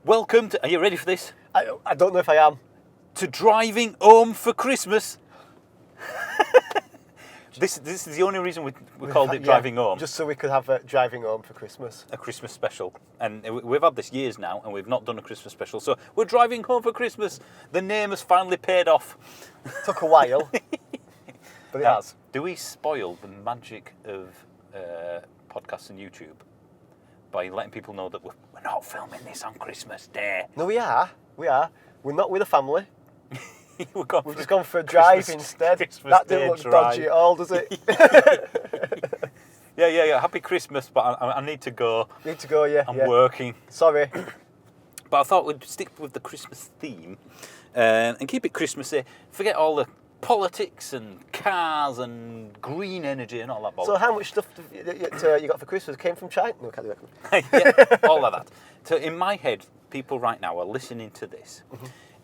Welcome to, are you ready for this? I don't know if I am. To driving home for Christmas. This is the only reason we called it driving home. Just so we could have a driving home for Christmas. A Christmas special. And we've had this years now and we've not done a Christmas special. So we're driving home for Christmas. The name has finally paid off. Took a while, but it has. Do we spoil the magic of podcasts and YouTube by letting people know that we're not filming this on Christmas Day? No, we are. We're not with a family. We've just gone for a drive instead. Christmas that Day didn't look drive. dodgy at all, does it? Yeah. Happy Christmas, but I need to go. Need to go, yeah. I'm working. Sorry. But I thought we'd stick with the Christmas theme and keep it Christmassy. Forget all the politics and cars and green energy and all that. So how much stuff you got for Christmas came from China? No, can't do that. Yeah, all of that. So in my head, people right now are listening to this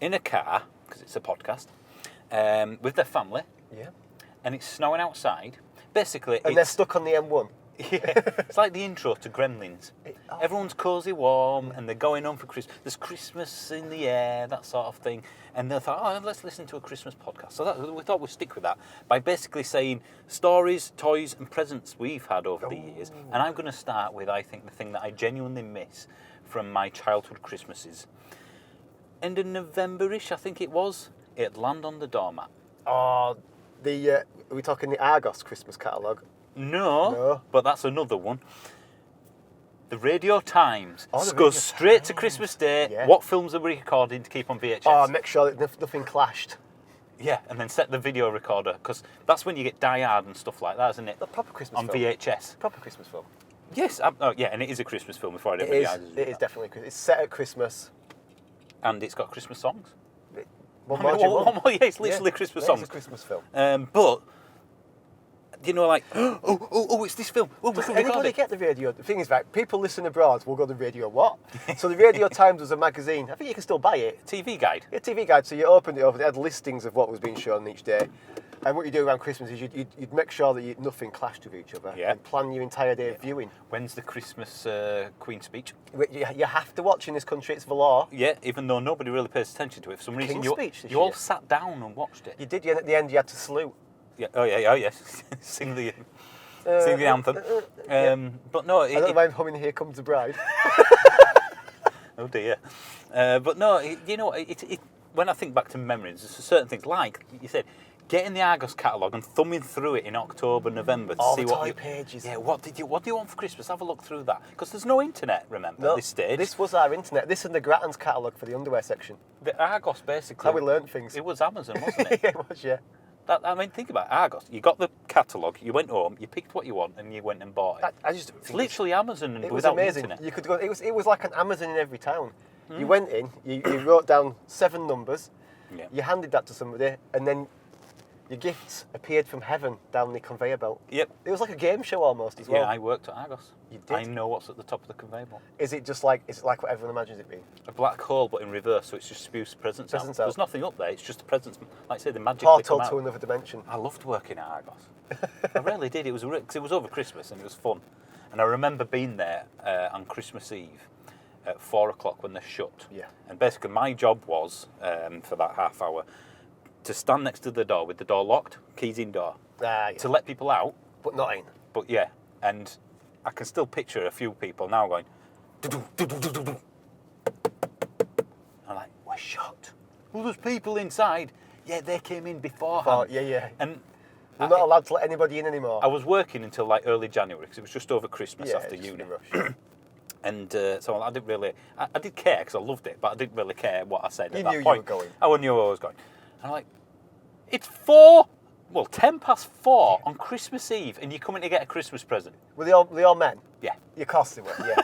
in a car, because it's a podcast, with their family. Yeah. And it's snowing outside. Basically, and they're stuck on the M1. Yeah, it's like the intro to Gremlins. Everyone's cosy, warm, and they're going home for Christmas. There's Christmas in the air, that sort of thing. And they thought, oh, let's listen to a Christmas podcast. So we thought we'd stick with that by basically saying stories, toys, and presents we've had over the years. And I'm going to start with, I think, the thing that I genuinely miss from my childhood Christmases. End of November-ish, I think it was. It'd land on the doormat. Oh, are we talking the Argos Christmas catalogue? No, but that's another one. The Radio Times the goes Radio straight Times. to Christmas Day. Yeah. What films are we recording to keep on VHS? Oh, make sure that nothing clashed. Yeah, and then set the video recorder, because that's when you get Die Hard and stuff like that, isn't it? A proper Christmas on film. VHS. Proper Christmas film. Yes, yeah, and it is a Christmas film before It anybody is definitely. It's set at Christmas. And it's got Christmas songs. One I mean, more, yeah, it's literally Christmas songs. It's a Christmas film. But, you know, like, it's this film. Oh, we Does can record anybody it. get the radio? The thing is, right, people listen abroad will go to radio what? So the Radio Times was a magazine. I think you can still buy it. TV guide. A TV guide, so you opened it up, it had listings of what was being shown each day. And what you do around Christmas is you'd make sure that nothing clashed with each other. Yeah. And plan your entire day of viewing. When's the Christmas Queen speech? You have to watch in this country, it's the law. Yeah, even though nobody really pays attention to it. For some reason, King's you speech this all year. sat down and watched it. You did, at the end you had to salute. Yeah. Oh yes. Sing the anthem. But no, I don't mind humming "Here Comes the Bride." Oh dear. But no, you know, when I think back to memories, there's certain things like you said, getting the Argos catalogue and thumbing through it in October, November to see the what toy pages. Yeah, what do you want for Christmas? Have a look through that, because there's no internet. Remember at this stage. This was our internet. This and the Grattan's catalogue for the underwear section. The Argos basically. How we learnt things. It was Amazon, wasn't it? Yeah, it was, yeah. I mean, think about it. Argos. You got the catalogue, you went home, you picked what you want, and you went and bought it. It's literally Amazon it was without amazing. internet. You could go. It was like an Amazon in every town. You went in, you wrote down 7 numbers, Yeah. you handed that to somebody, and then your gifts appeared from heaven down the conveyor belt. Yep. It was like a game show almost as well. Yeah, I worked at Argos. You did? I know what's at the top of the conveyor belt. Is it like what everyone imagines it being? A black hole, but in reverse, so it's just spews presents out. Presents out. There's nothing up there. It's just the presents. Like I say, the magic. Portal to another dimension. I loved working at Argos. I really did. It was because it was over Christmas and it was fun. And I remember being there on Christmas Eve at 4 o'clock when they're shut. Yeah. And basically, my job was for that half hour to stand next to the door with the door locked, keys in door, Yeah. to let people out. But not in. But yeah, and I can still picture a few people now going, "Do-do-do-do-do-do-do." I'm like, we're shut. Well, there's people inside. Yeah, they came in beforehand. Yeah. And We're not allowed to let anybody in anymore. I was working until like early January because it was just over Christmas after just uni. a rush. And so I didn't really, I did care because I loved it, but I didn't really care what I said You at that knew you point. were going. I knew I was going. And I'm like, it's 10 past 4 on Christmas Eve, and you're coming to get a Christmas present. Were they all men? Yeah. Of course they were, yeah.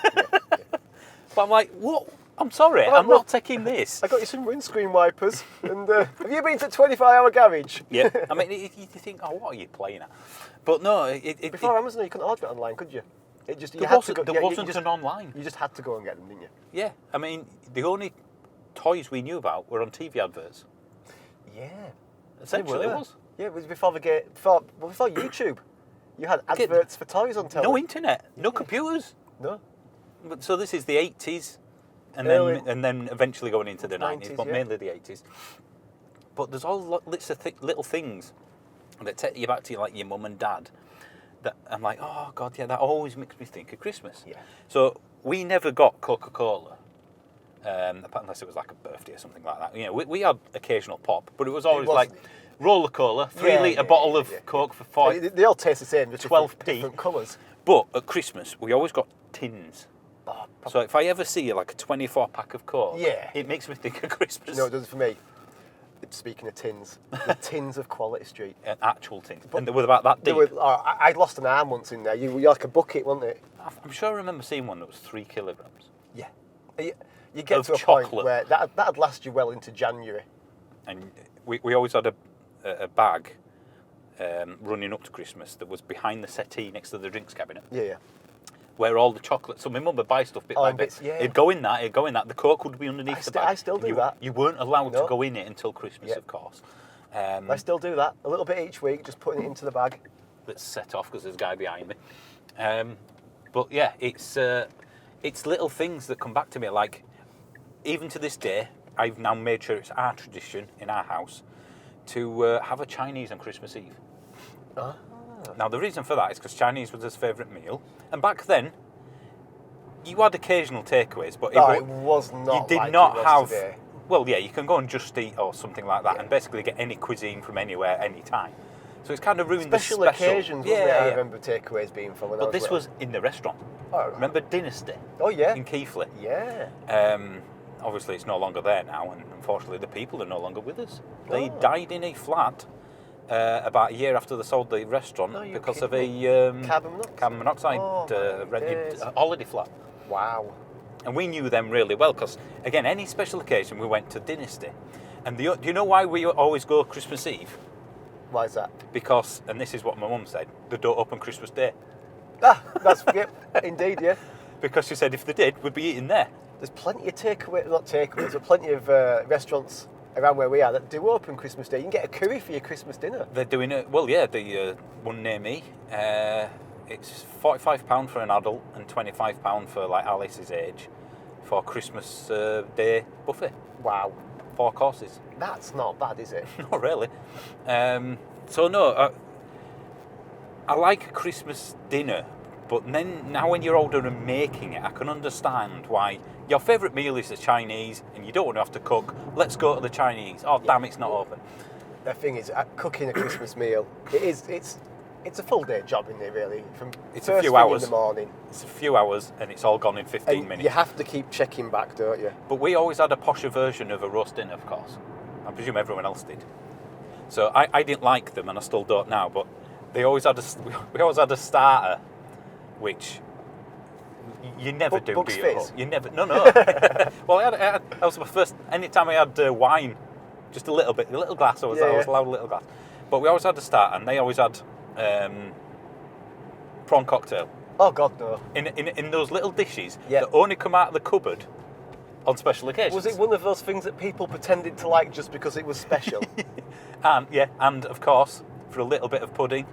But I'm like, what? I'm sorry, I'm not taking this. I got you some windscreen wipers, and have you been to 24-hour garage? Yeah, I mean, you think, oh, what are you playing at? But no, Before Amazon, you couldn't order it online, could you? It just there wasn't an online. You just had to go and get them, didn't you? Yeah, I mean, the only toys we knew about were on TV adverts. Yeah. Essentially, it was. Yeah, it was before before YouTube. You had adverts for toys on television. No internet, no computers. No. So this is the 80s. and Early- then eventually going into the 90s, 90s, but yeah. mainly the 80s. But there's all lots of little things that take you back to like your mum and dad. That I'm like, oh God, yeah, that always makes me think of Christmas. Yeah. So we never got Coca-Cola, unless it was like a birthday or something like that. You know, we had occasional pop, but it was always like wasn't- roller cola, 3-litre bottle of Coke for They, 5. they all taste the same, just 12p. different colours. But at Christmas, we always got tins. Oh, So if I ever see like a 24 pack of Coke, Yeah. it makes me think of Christmas. no, it does it for me. Speaking of tins, the tins of Quality Street. An actual tin. And they were about that They deep. were, I lost an arm once in there. You're like a bucket, wasn't it? I'm sure I remember seeing one that was 3 kilograms. Yeah. You get Of to a chocolate. point where that'd last you well into January. And we always had a bag running up to Christmas that was behind the settee next to the drinks cabinet, Yeah. where all the chocolate. So my mum would buy stuff bit Oh, by in bit. bits, yeah. It'd go in that. The Coke would be underneath the bag. I still do you, that. You weren't allowed No. to go in it until Christmas, Yeah. of course. I still do that. A little bit each week, just putting it into the bag. That's set off because there's a guy behind me. But yeah, it's little things that come back to me. Like, even to this day, I've now made sure it's our tradition in our house to have a Chinese on Christmas Eve. Ah. Now, the reason for that is because Chinese was his favourite meal. And back then, you had occasional takeaways, but It was not. you did like not it was have... today. Well, yeah, you can go and Just Eat or something like that Yeah. and basically get any cuisine from anywhere, any time. So it's kind of ruined Special the special... occasions, wasn't it? Yeah, I yeah. remember takeaways being from when I But was this little. was in the restaurant. Oh, right. Remember Dynasty Oh, yeah. in Keighley? Yeah. Obviously, it's no longer there now, and unfortunately, the people are no longer with us. They Oh. died in a flat about a year after they sold the restaurant No, you're because of kidding a Carbon monoxide? Oh, my rented days. holiday flat. Wow. And we knew them really well because, again, any special occasion, we went to Dynasty. And do you know why we always go Christmas Eve? Why is that? Because, and this is what my mum said, they don't open Christmas Day. Ah, that's yep, indeed, yeah. Because she said if they did, we'd be eating there. There's plenty of not takeaways, but plenty of restaurants around where we are that do open Christmas Day. You can get a curry for your Christmas dinner. They're doing it, well, yeah, the one near me, it's £45 for an adult and £25 for like Alice's age for Christmas Day buffet. Wow. 4 courses. That's not bad, is it? Not really. So no, I like a Christmas dinner, but then now when you're older and making it, I can understand why your favourite meal is the Chinese and you don't want to have to cook. Let's go to the Chinese. Oh, damn, it's not open. The thing is, cooking a Christmas meal, it's a full day job, isn't it, really? From It's a first few thing hours. in the morning. It's a few hours and it's all gone in 15 And minutes. you have to keep checking back, don't you? But we always had a posher version of a roast dinner, of course. I presume everyone else did. So I didn't like them, and I still don't now. But they always had we always had a starter, which you never do. Bucks Do you? Fizz? You never. No. Well, that was my first. Anytime I had wine, just a little bit, a little glass. I was allowed a little glass. But we always had a starter, and they always had prawn cocktail. Oh, God, no. In those little dishes Yeah. that only come out of the cupboard on special occasions. Was it one of those things that people pretended to like just because it was special? And of course, for a little bit of pudding.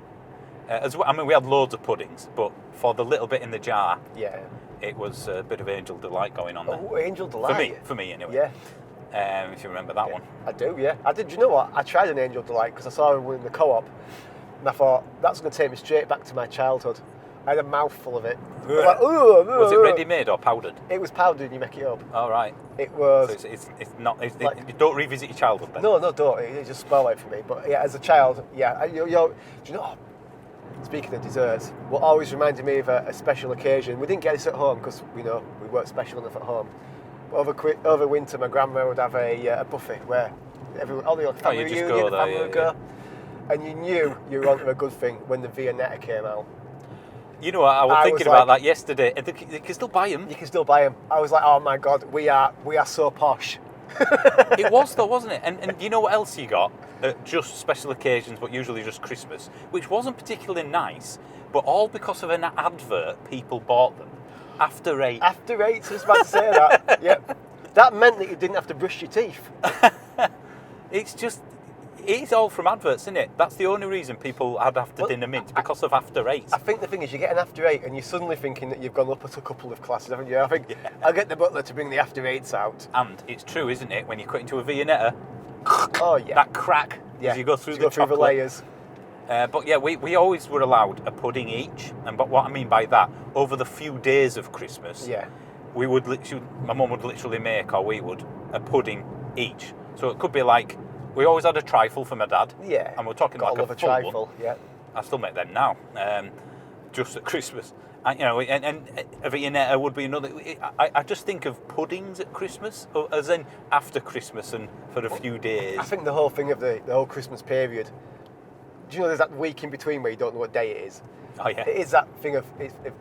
As well, I mean, we had loads of puddings, but for the little bit in the jar, Yeah. it was a bit of angel delight going on there. Oh, Angel Delight. For me anyway. Yeah. If you remember that one. I do, yeah. I did. You know what? I tried an Angel Delight because I saw one in the co-op, and I thought that's going to take me straight back to my childhood. I had a mouthful of it. I was like, Was it ready-made or powdered? It was powdered, and you make it up. All right. It was. So it's not. Like- you don't revisit your childhood then. No, don't. It just spelled out for me. But yeah, as a child, yeah. Do you know? Speaking of desserts, what always reminded me of a special occasion. We didn't get this at home because we weren't special enough at home. But over winter, my grandma would have a buffet where all the family you just reunion, go the there, family would yeah. go, and you knew you were onto a good thing when the Viennetta came out. You know what? I was I thinking was about like- that yesterday. And they can still buy them. You can still buy them. I was like, oh my God, we are so posh. It was though, wasn't it? And you know what else you got? Just special occasions, but usually just Christmas, which wasn't particularly nice, but all because of an advert, people bought them. After 8. After 8, I was about to say that. Yep. That meant that you didn't have to brush your teeth. It's just, It's all from adverts, isn't it? That's the only reason people had after dinner mints, because of after 8. I think the thing is, you get an after 8 and you're suddenly thinking that you've gone up at a couple of classes, haven't you? I think I'll get the butler to bring the after 8s out. And it's true, isn't it? When you cut into a Viennetta, Oh yeah, that crack as you go through the chocolate. layers. But yeah, we always were allowed a pudding each. And but what I mean by that, over the few days of Christmas, Yeah, we would my mum would literally make, or we would, a pudding each. So it could be like, we always had a trifle for my dad. yeah. And we're talking Gotta like love a a full trifle. one. Yeah. I still make them now, just at Christmas. And, you know, and a Viennetta would be another. I just think of puddings at Christmas, as in after Christmas and for a few days. I think the whole thing of the whole Christmas period. Do you know there's that week in between where you don't know what day it is? Oh yeah. It is that thing of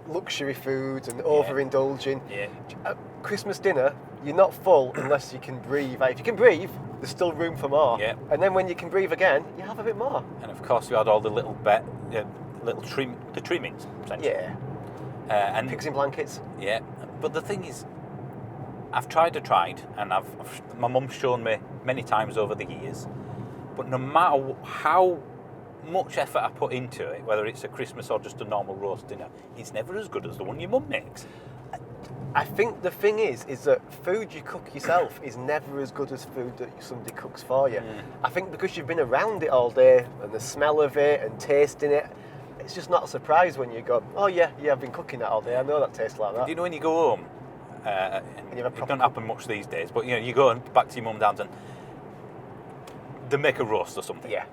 luxury foods and overindulging. Yeah. At Christmas dinner, you're not full unless you can breathe. If you can breathe, there's still room for more. Yeah. And then when you can breathe again, you have a bit more. And of course, we had all the little trimmings, essentially. Yeah. And Pigs in blankets. yeah, but the thing is, I've tried, and my mum's shown me many times over the years. But no matter how much effort I put into it, whether it's a Christmas or just a normal roast dinner, it's never as good as the one your mum makes. I think the thing is that food you cook yourself is never as good as food that somebody cooks for you. I think because you've been around it all day and the smell of it and tasting it, it's just not a surprise when you go, oh yeah, I've been cooking that all day. I know that tastes like that. Do you know when you go home, and you have a it proper don't happen much these days, but you know, you go and back to your mum and dad's and they make a roast or something. Yeah.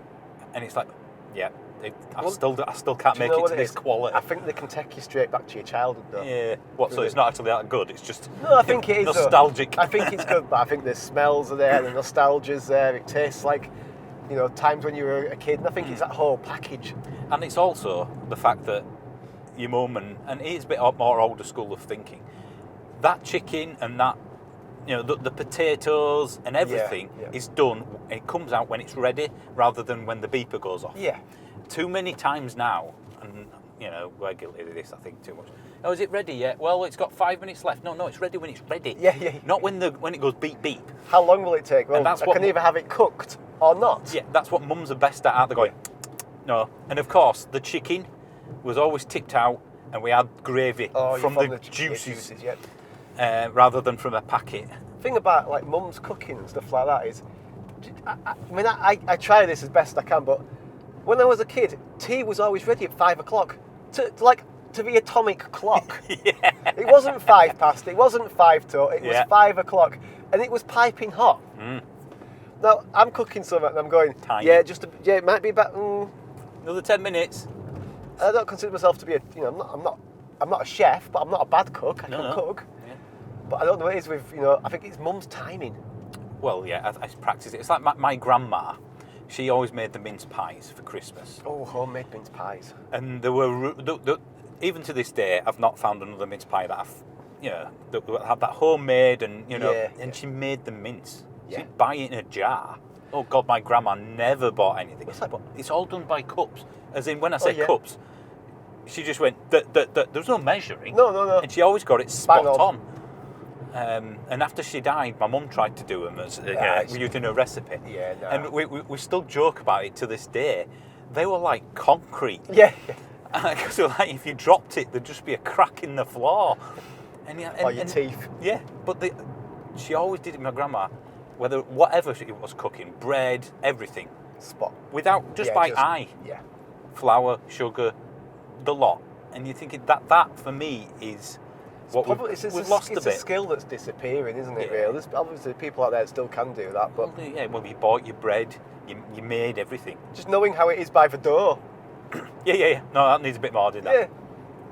And it's like, yeah, I Well, still can't Do you make know it what to it this is? quality. I think they can take you straight back to your childhood though. Yeah. What? So it's not actually that good. It's just No, I think it is though. nostalgic. I think it's good, but I think the smells are there, the nostalgia's there. It tastes like, you know, times when you were a kid. And I think it's that whole package. And it's also the fact that your mum and it's a bit more older school of thinking. That chicken and that, you know, the potatoes and everything yeah. is done. It comes out when it's ready, rather than when the beeper goes off. Yeah. Too many times now, and you know, we're guilty of this, I think, too much. Oh, is it ready yet? Well, it's got 5 minutes left. No, it's ready when it's ready. Yeah. Not when it goes beep beep. How long will it take? Well, that's I what can either have it cooked or not. Yeah, that's what mums are best at. They're going, no. And of course, the chicken was always tipped out, and we had gravy from the juices, yeah. rather than from a packet. Thing about like mum's cooking and stuff like that is, I try this as best I can, but when I was a kid, tea was always ready at 5 o'clock, to the atomic clock. Yeah. It wasn't 5 past, it wasn't 5 to, it was Yeah. 5 o'clock, and it was piping hot. Now I'm cooking something and I'm going, Tiny. it might be about. Another 10 minutes. I don't consider myself to be I'm not a chef, but I'm not a bad cook. I can cook. Yeah. But I don't know what it is with, I think it's mum's timing. Well, yeah, I practice it. It's like my grandma. She always made the mince pies for Christmas. Oh, homemade mince pies. And there were, even to this day, I've not found another mince pie that that had that homemade and, and she made the mince. Yeah. She'd buy it in a jar. Oh, God, my grandma never bought anything. But it's all done by cups. As in, when I say cups, she just went, there was no measuring. No. And she always got it spot Bang on. And after she died, my mum tried to do them as using a recipe. Yeah, no. And we still joke about it to this day. They were like concrete. Yeah. So like if you dropped it, there'd just be a crack in the floor. And your teeth. Yeah, but she always did it, my grandma, whatever she was cooking, bread, everything, Spot. without by eye. Yeah. Flour, sugar, the lot. And you're thinking that for me is what we've lost a bit. It's a skill that's disappearing, isn't it? Yeah. Really, there's obviously people out there that still can do that, but Well, you bought your bread, you made everything. just knowing how it is by the door. Yeah. No, that needs a bit more, didn't that?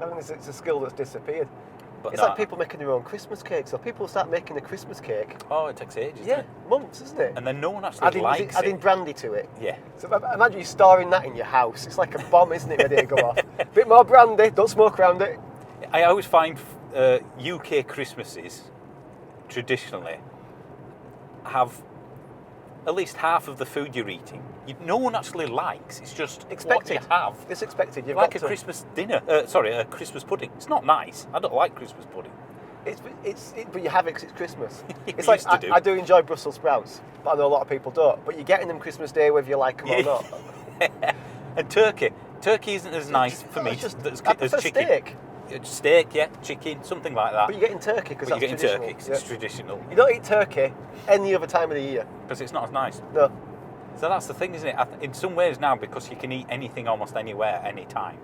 Yeah. I mean, it's a skill that's disappeared. But It's like people making their own Christmas cake. So people start making a Christmas cake. Oh, it takes ages. Yeah, doesn't it? months, isn't it? And then no one actually likes adding it. brandy to it. Yeah. So imagine you storing that in your house. It's like a bomb, isn't it, ready to go off? Bit more brandy, don't smoke around it. I always find UK Christmases traditionally have at least half of the food you're eating. No one actually likes. It's just Expected. what you have. It's expected. You've Like got a Christmas dinner. A Christmas pudding. It's not nice. I don't like Christmas pudding. But you have it 'cause it's Christmas. You It's like used to do. I do enjoy Brussels sprouts, but I know a lot of people don't. But you're getting them Christmas Day whether you like them or not. And turkey. Turkey isn't as nice for me I as prefer chicken. steak. Steak, yeah, chicken, something like that. But you're getting turkey because But that's you're getting traditional. turkey 'cause it's traditional. You don't eat turkey any other time of the year. Because it's not as nice. No. So that's the thing, isn't it? In some ways now, because you can eat anything almost anywhere, anytime,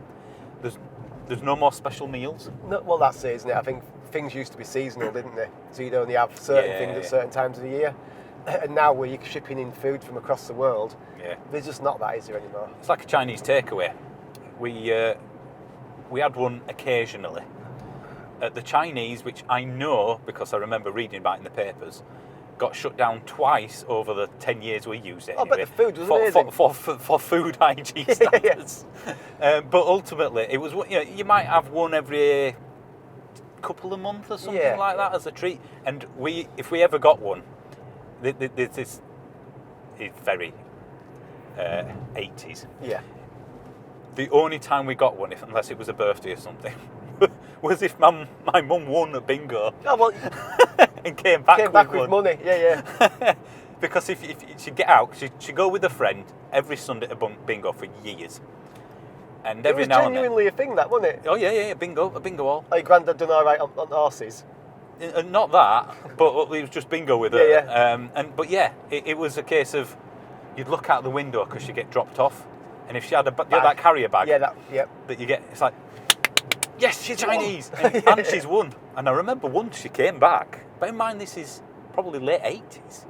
there's no more special meals. No, well, that's it, isn't it? I think things used to be seasonal, didn't they? So you'd only have certain Yeah, things at yeah. certain times of the year. And now where you're shipping in food from across the world, Yeah. there's just not that, is there, anymore? It's like a Chinese takeaway. We had one occasionally. The Chinese, which I know because I remember reading about it in the papers, got shut down twice over the 10 years we used it. I bet anyway, the food was for, amazing. for food hygiene standards. But ultimately, it was, you might have one every couple of months or something like that as a treat. And if we ever got one, this is very 80s. Yeah. The only time we got one, unless it was a birthday or something, was if my mum won at bingo Oh, well, and came back with one. money. Yeah. Because if she'd get out, she'd go with a friend every Sunday to bingo for years. And It every was now and then. genuinely a thing, that, wasn't it? Oh, yeah, bingo, a bingo hall. Like, Grandad done all right on horses. Not that, but it was just bingo with her. Yeah. But yeah, it was a case of you'd look out the window because she'd get dropped off. And if she had that carrier bag that you get, it's like, yes, she's Chinese. And she's won. And I remember once she came back. Bear in mind, this is probably late 80s.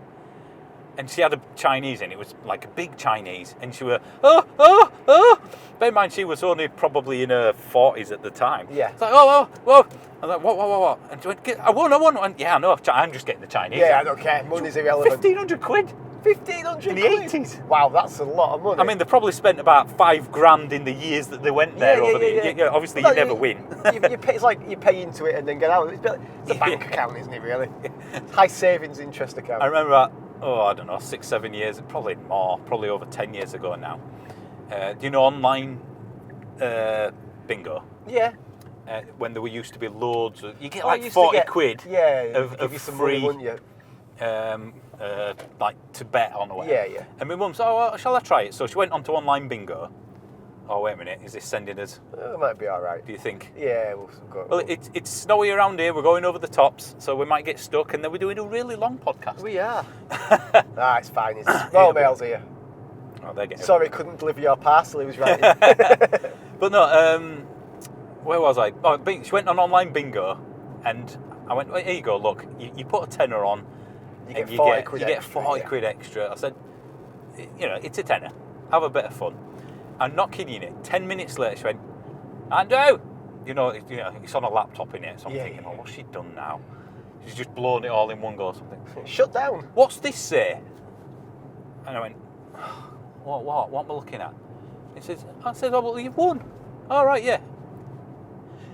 And she had a Chinese in. It was like a big Chinese. And she were, oh. Bear in mind, she was only probably in her 40s at the time. Yeah. It's like, whoa. I'm like, what? And she went, I won. And yeah, I know, I'm just getting the Chinese. Yeah, I don't care. Money's irrelevant. 1,500 quid. 1,500 In the quid? 80s. Wow, that's a lot of money. I mean, they probably spent about $5,000 in the years that they went there. Yeah. Obviously, Well, you never win. It's like you pay into it and then get out. It's a bank account, isn't it, really? High savings interest account. I remember that, I don't know, 6-7 years, probably more, probably over 10 years ago now. Do you know online bingo? Yeah. When there used to be loads of, you get I like used 40 to get, quid give of you some free, money, wouldn't you? like to bet on or whatever. Yeah. And my mum said, shall I try it? So she went onto online bingo. Oh, wait a minute, is this sending us, It might be all right. do you think? Yeah, we'll go. Well, it's snowy around here, we're going over the tops, so we might get stuck, and then we're doing a really long podcast. We are. It's fine. It's Royal Mail's here. Oh, they're getting Sorry, couldn't deliver your parcel. He was right. But no, where was I? Oh, she went on online bingo, and I went, here you go, look, you put a tenner on, You get and 40 quid you get extra, 40 yeah. quid extra. I said, it's a tenner, have a bit of fun. I'm not kidding you. 10 minutes later, she went, Andrew, it's on a laptop in it, so I'm thinking, what's she done now? She's just blown it all in one go or something. Shut down. What's this say? And I went, what am I looking at? I said, oh, well, you've won. All right, yeah.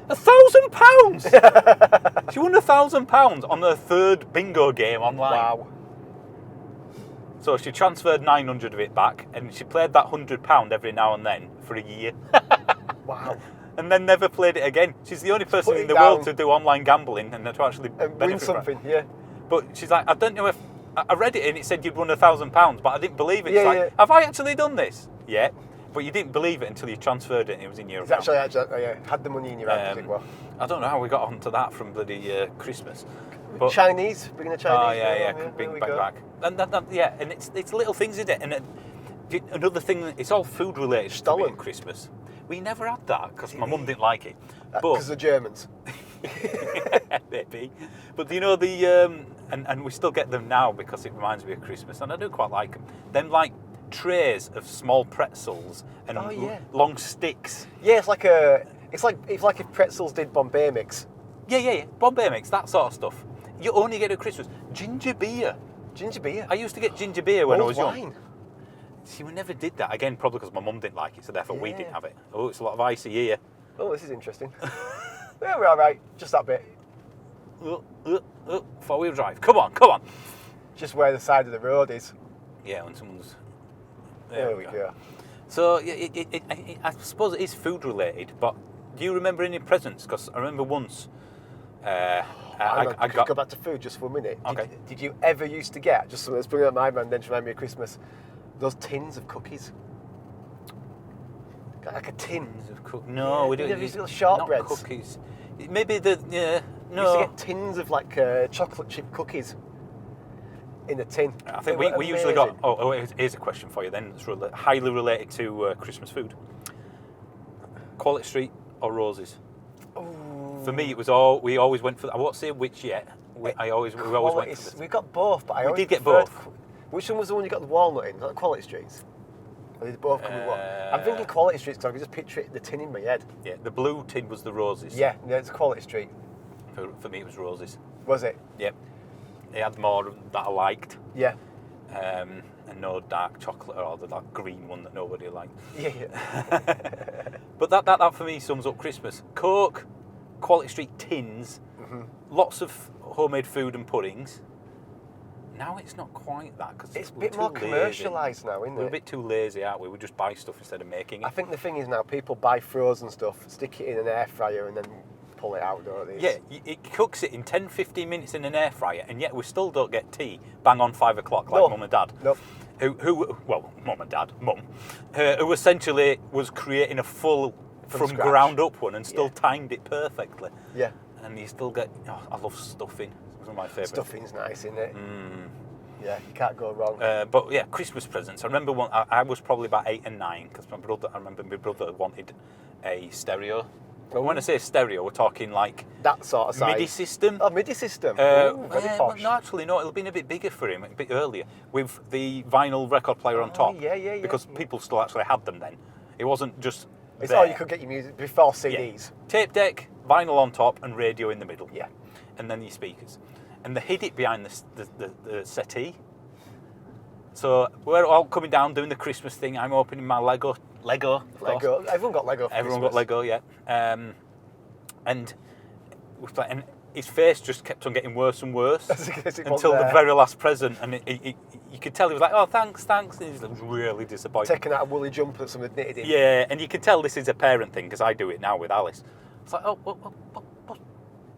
£1,000! She won £1,000 on her third bingo game online. Wow. So she transferred 900 of it back, and she played that £100 every now and then for a year. Wow. And then never played it again. She's the only person put in it the down. world to do online gambling and to actually And benefit win from it. something, yeah. But she's like, I don't know if I read it and it said you'd won £1,000, but I didn't believe it. Yeah, It's like, yeah. have I actually done this? Yeah. But you didn't believe it until you transferred it and it was in your It's account. actually had the money in your hand, as it were. I don't know how we got onto that from bloody Christmas. But, Chinese, bringing a Chinese. oh yeah, there bring we back go. back. And and it's little things, isn't it? And another thing, it's all food related to me Stollen. at Christmas. We never had that because my mum didn't like it. But Because the Germans. maybe. But the and we still get them now because it reminds me of Christmas, and I do quite like them. Them like trays of small pretzels and Oh, yeah. long sticks. Yeah, it's like if pretzels did Bombay mix. Yeah. Bombay mix, that sort of stuff. You only get at Christmas. Ginger beer. Ginger beer. I used to get ginger beer when I was young. wine. See, we never did that. Again, probably because my mum didn't like it, so therefore we Yeah. didn't have it. Oh, it's a lot of icy here. Oh, this is interesting. Yeah, we're all right. Just that bit. Four-wheel drive. Come on. Just where the side of the road is. Yeah, when someone's... There we go. So, I suppose it is food related, but do you remember any presents? Because I remember once I got. go back to food just for a minute. Okay. Did you ever used to get, just something that's bringing up my mind, then to remind me of Christmas, those tins of cookies? Got like a tin. No, Yeah, we don't. these little shortbreads. Not cookies. Maybe the no. You used to get tins of like chocolate chip cookies in a tin. I think They were we usually got. amazing. Here's a question for you then. It's highly related to Christmas food. Quality Street or Roses? Ooh. For me, it was all. We always went for. I won't say which yet. We always went for this. We got both, but I We always did get preferred both. Which one was the one you got the walnut in? Was that Quality Streets? Or did they both come in one? I'm thinking Quality Streets because I can just picture the tin in my head. Yeah, the blue tin was the Roses. Yeah, it's Quality Street. For me, it was Roses. Was it? Yep. They had more that I liked. Yeah. And no dark chocolate or that green one that nobody liked. Yeah. But that for me sums up Christmas. Coke, Quality Street tins, lots of homemade food and puddings. Now it's not quite that because It's a bit more commercialised now, isn't it? We're a bit too lazy, aren't we? We just buy stuff instead of making it. I think the thing is now people buy frozen stuff, stick it in an air fryer, and then pull it out, don't they? Yeah, it cooks it in 10-15 minutes in an air fryer, and yet we still don't get tea bang on 5 o'clock like Mum and Dad. Nope. Well, Mum and Dad, Mum, who essentially was creating a full from scratch. ground up one and still timed it perfectly. Yeah. And you still get. Oh, I love stuffing. It's one of my favourite. Stuffing's nice, isn't it? Yeah, you can't go wrong. But yeah, Christmas presents. I remember one. I was probably about 8 and 9 because I remember my brother wanted a stereo. And when I say stereo, we're talking like That sort of size. MIDI system. Oh, MIDI system. Ooh, very posh. No, actually, no. It'll been a bit bigger for him, a bit earlier, with the vinyl record player on top. Yeah. Because people still actually had them then. It wasn't just. It's there. all you could get your music before CDs. Tape deck, vinyl on top, and radio in the middle. Yeah. And then your speakers. And they hid it behind the settee. So we're all coming down doing the Christmas thing. I'm opening my Lego. Of course. Everyone got Lego for Everyone Christmas. got Lego, yeah. And his face just kept on getting worse and worse until the very last present. And you could tell he was like, "Oh, thanks," and he was really disappointed. Taking out a woolly jumper that someone had knitted in. Yeah, and you can tell this is a parent thing because I do it now with Alice. It's like, "Oh,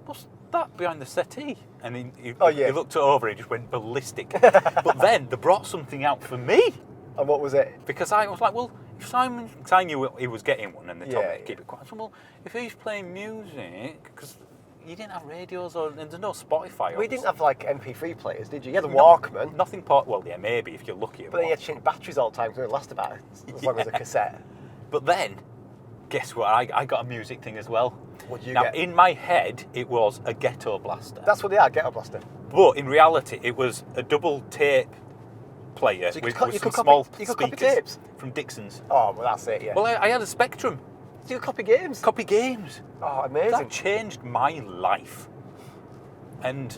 what's that behind the settee?" And he looked over and he just went ballistic. But then they brought something out for me. And what was it? Because I was like, well, if Simon, because I knew he was getting one and they told me to keep it quiet. I said, well, if he's playing music, because you didn't have radios and there's no Spotify. We didn't have like MP3 players, did you? You had a Walkman. Nothing, well, yeah, maybe if you're lucky. But then you had to change batteries all the time because it lasted about as long as a cassette. But then, guess what? I got a music thing as well. What did you now, get? in my head, it was a Ghetto Blaster. That's what they are, Ghetto Blaster. But in reality, it was a double tape player So with you some could small you could copy speakers tapes? from Dixon's. Oh, well, that's it, yeah. Well, I had a Spectrum. So you could copy games? Copy games. Oh, amazing. That changed my life. And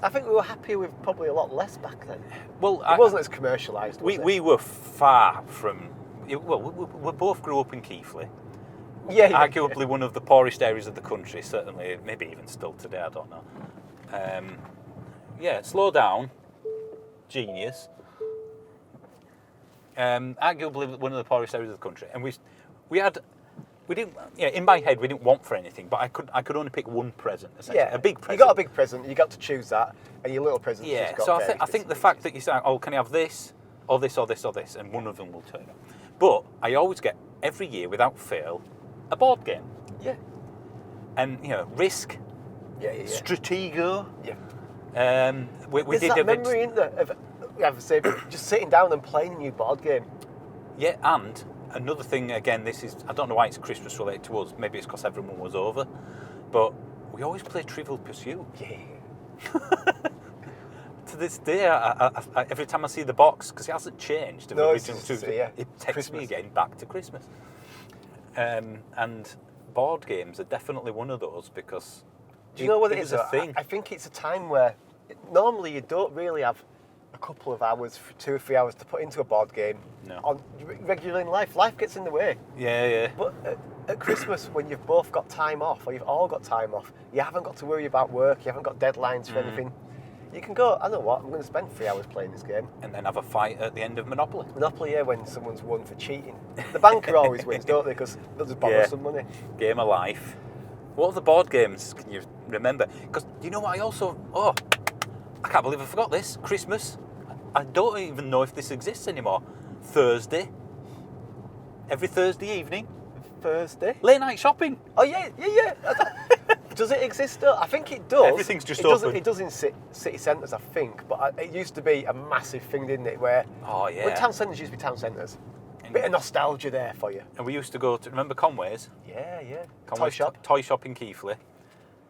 I think we were happy with probably a lot less back then. well, It wasn't as commercialised, was it? we were far from. Well, we both grew up in Keighley. Yeah. Arguably one of the poorest areas of the country, certainly, maybe even still today, I don't know. Yeah, slow down, genius. Arguably one of the poorest areas of the country, and we didn't. Yeah, in my head we didn't want for anything, but I could only pick one present. Essentially, Yeah, a big present. You got a big present, you got to choose that, and your little present Yeah, just got so various I think bits the and fact pieces. that you say, oh, can I have this, or this, or this, or this, and one of them will turn up. But I always get, every year, without fail, a board game. Yeah. And, Risk, Yeah. Stratego. Yeah. We There's did that a bit- memory, isn't there, of say, just sitting down and playing a new board game. Yeah, and another thing, again, this is, I don't know why it's Christmas related to us, maybe it's because everyone was over, but we always play Trivial Pursuit. Yeah. To this day, I, every time I see the box, because it hasn't changed, No, it's original just, to- yeah, it takes Christmas. me again back to Christmas. And board games are definitely one of those because Do you know what it was is? a thing. I think it's a time where normally you don't really have a couple of hours, 2 or 3 hours to put into a board game. No. On regularly in life, life gets in the way. Yeah. But at Christmas, when you've both got time off, or you've all got time off, you haven't got to worry about work, you haven't got deadlines for anything. You can go, I know what, I'm going to spend 3 hours playing this game. And then have a fight at the end of Monopoly. Monopoly, yeah, when someone's won for cheating. The banker always wins, don't they? Because they'll just borrow some money. Game of life. What other board games can you remember? Because you know what? I can't believe I forgot this. Christmas. I don't even know if this exists anymore. Thursday. Every Thursday evening. Thursday? Late night shopping. Oh, yeah. Does it exist still? I think it does. Everything's just open. It does in city centres, I think, but it used to be a massive thing, didn't it? Where when town centres used to be town centres. Bit of nostalgia there for you. And we used to go to, remember Conway's? Yeah. Conway's Toy shop in Keighley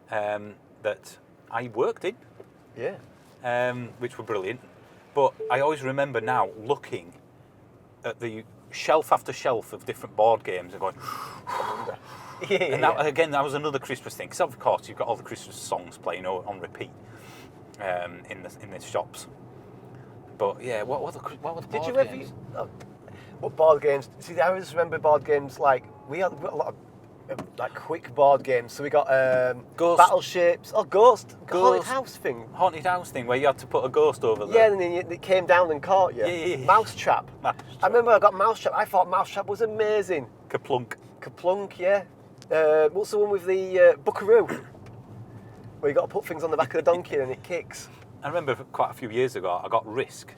that I worked in. Yeah. Which were brilliant. But I always remember now looking at the shelf after shelf of different board games and going, and that was another Christmas thing. Because of course you've got all the Christmas songs playing on repeat in the shops. But yeah, what were the board games? What board games? See, I always remember board games like we had a lot of like quick board games. So we got Ghost. Battleships. Oh, Ghost. Haunted house thing Where you had to put a ghost over there. Yeah, and then it came down and caught you. Yeah. Mousetrap. I remember I got Mousetrap. I thought Mousetrap was amazing. Kaplunk, yeah. What's the one with the Buckaroo? Where you got to put things on the back of the donkey and it kicks. I remember quite a few years ago I got Risk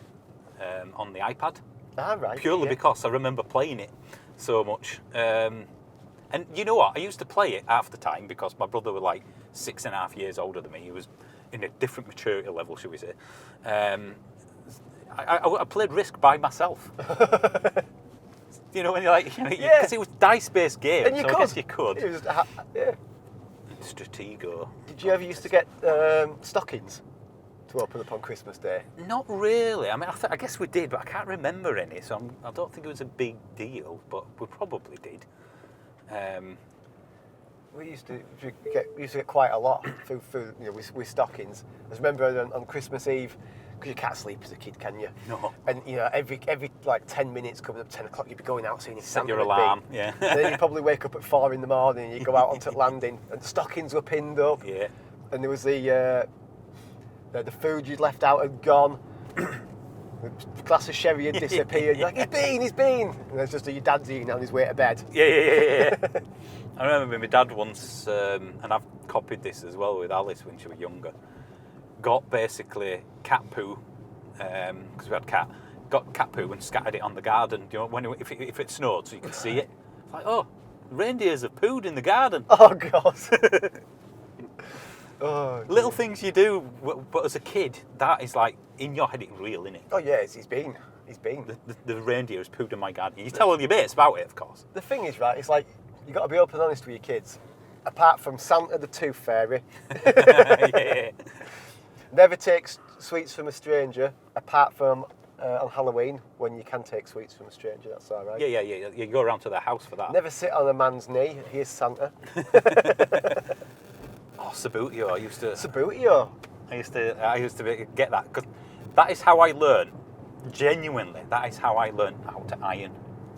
on the iPad. Ah, right. Purely because I remember playing it so much. And you know what? I used to play it half the time because my brother was like 6.5 years older than me. He was in a different maturity level, should we say. I played Risk by myself. You know, when you're like, because it was dice-based game, and I guess you could. It was, yeah. Stratego. Did you ever used to get stockings to open up on Christmas Day? Not really. I mean, I guess we did, but I can't remember any, so I don't think it was a big deal, but we probably did. We used to get quite a lot with stockings. I remember on Christmas Eve, because you can't sleep as a kid, can you? No. And every like 10 minutes, coming up 10 o'clock, you'd be going out seeing if Set Santa your would alarm, be. yeah. And then you'd probably wake up at 4 in the morning and you'd go out onto the landing and the stockings were pinned up. Yeah. And there was the food you'd left out had gone. The glass of sherry had disappeared. You're like, he's been. And there's just your dad's eating on his way to bed. Yeah. I remember my dad once, and I've copied this as well with Alice when she was younger, got basically cat poo, because we had got cat poo and scattered it on the garden, if it snowed so you could see it. It's like, oh, reindeers have pooed in the garden. Oh, God. Oh, little things you do, but as a kid, that is like in your head, it's real, isn't it? Oh yeah, he's been. The reindeer has pooed in my garden. You tell all your mates about it, of course. The thing is, right, it's like you got to be open and honest with your kids. Apart from Santa the Tooth Fairy, Yeah. never take sweets from a stranger. Apart from on Halloween, when you can take sweets from a stranger, that's all right. Yeah. You go around to their house for that. Never sit on a man's knee. Here's Santa. Oh, Sabutio. Sabutio. I used to get that because that is how I learned. Genuinely, that is how I learned how to iron.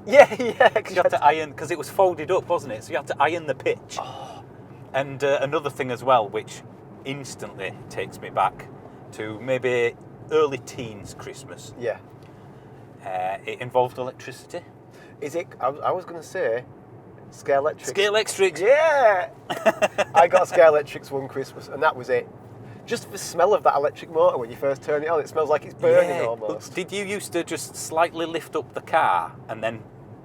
Yeah. You had to iron because it was folded up, wasn't it? So you had to iron the pitch. Oh. And another thing as well, which instantly takes me back to maybe early teens Christmas. Yeah. It involved electricity. Is it? I was going to say. Scalextrics. Scalextrics. Yeah! I got Scalextrics one Christmas and that was it. Just the smell of that electric motor when you first turn it on, it smells like it's burning almost. Did you used to just slightly lift up the car and then,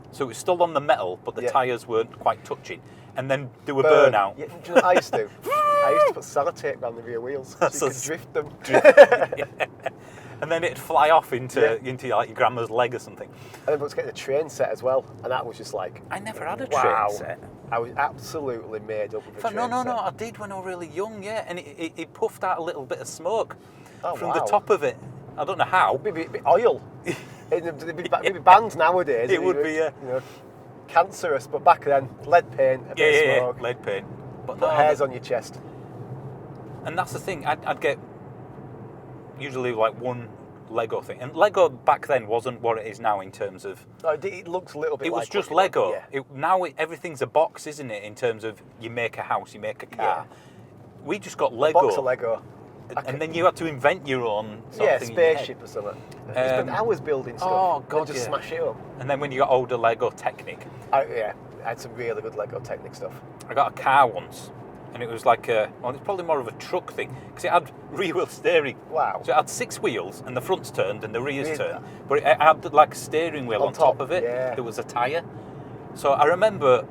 so it was still on the metal, but the tyres weren't quite touching, and then do a burnout? Yeah, do you know what I used to? I used to put sellotape around the rear wheels so you could drift them. And then it'd fly off into like your grandma's leg or something. I remember getting a train set as well, and that was just like... I never had a wow. train set. I was absolutely made up with a train set. No, I did when I was really young, yeah, and it puffed out a little bit of smoke from wow. the top of it. I don't know how. Maybe oil. It'd be banned nowadays. It would be, cancerous, but back then, lead paint, a bit of smoke. Lead paint. But Put hairs on your chest. And that's the thing, I'd get usually like one Lego thing. And Lego back then wasn't what it is now in terms of... No, it looks a little bit like... It was just Lego. Yeah. Now everything's a box, isn't it, in terms of you make a house, you make a car. Yeah. We just got Lego. A box of Lego. And then you had to invent your own sort of thing. Spaceship or something. You spent hours building stuff. Oh, God, just smash it up. And then when you got older, Lego Technic. I had some really good Lego Technic stuff. I got a car once, and it was like it's probably more of a truck thing because it had rear wheel steering. Wow. So it had 6 wheels, and the front's turned and the rear's turned, but it had like a steering wheel on top of it. Yeah. There was a tyre. So I remember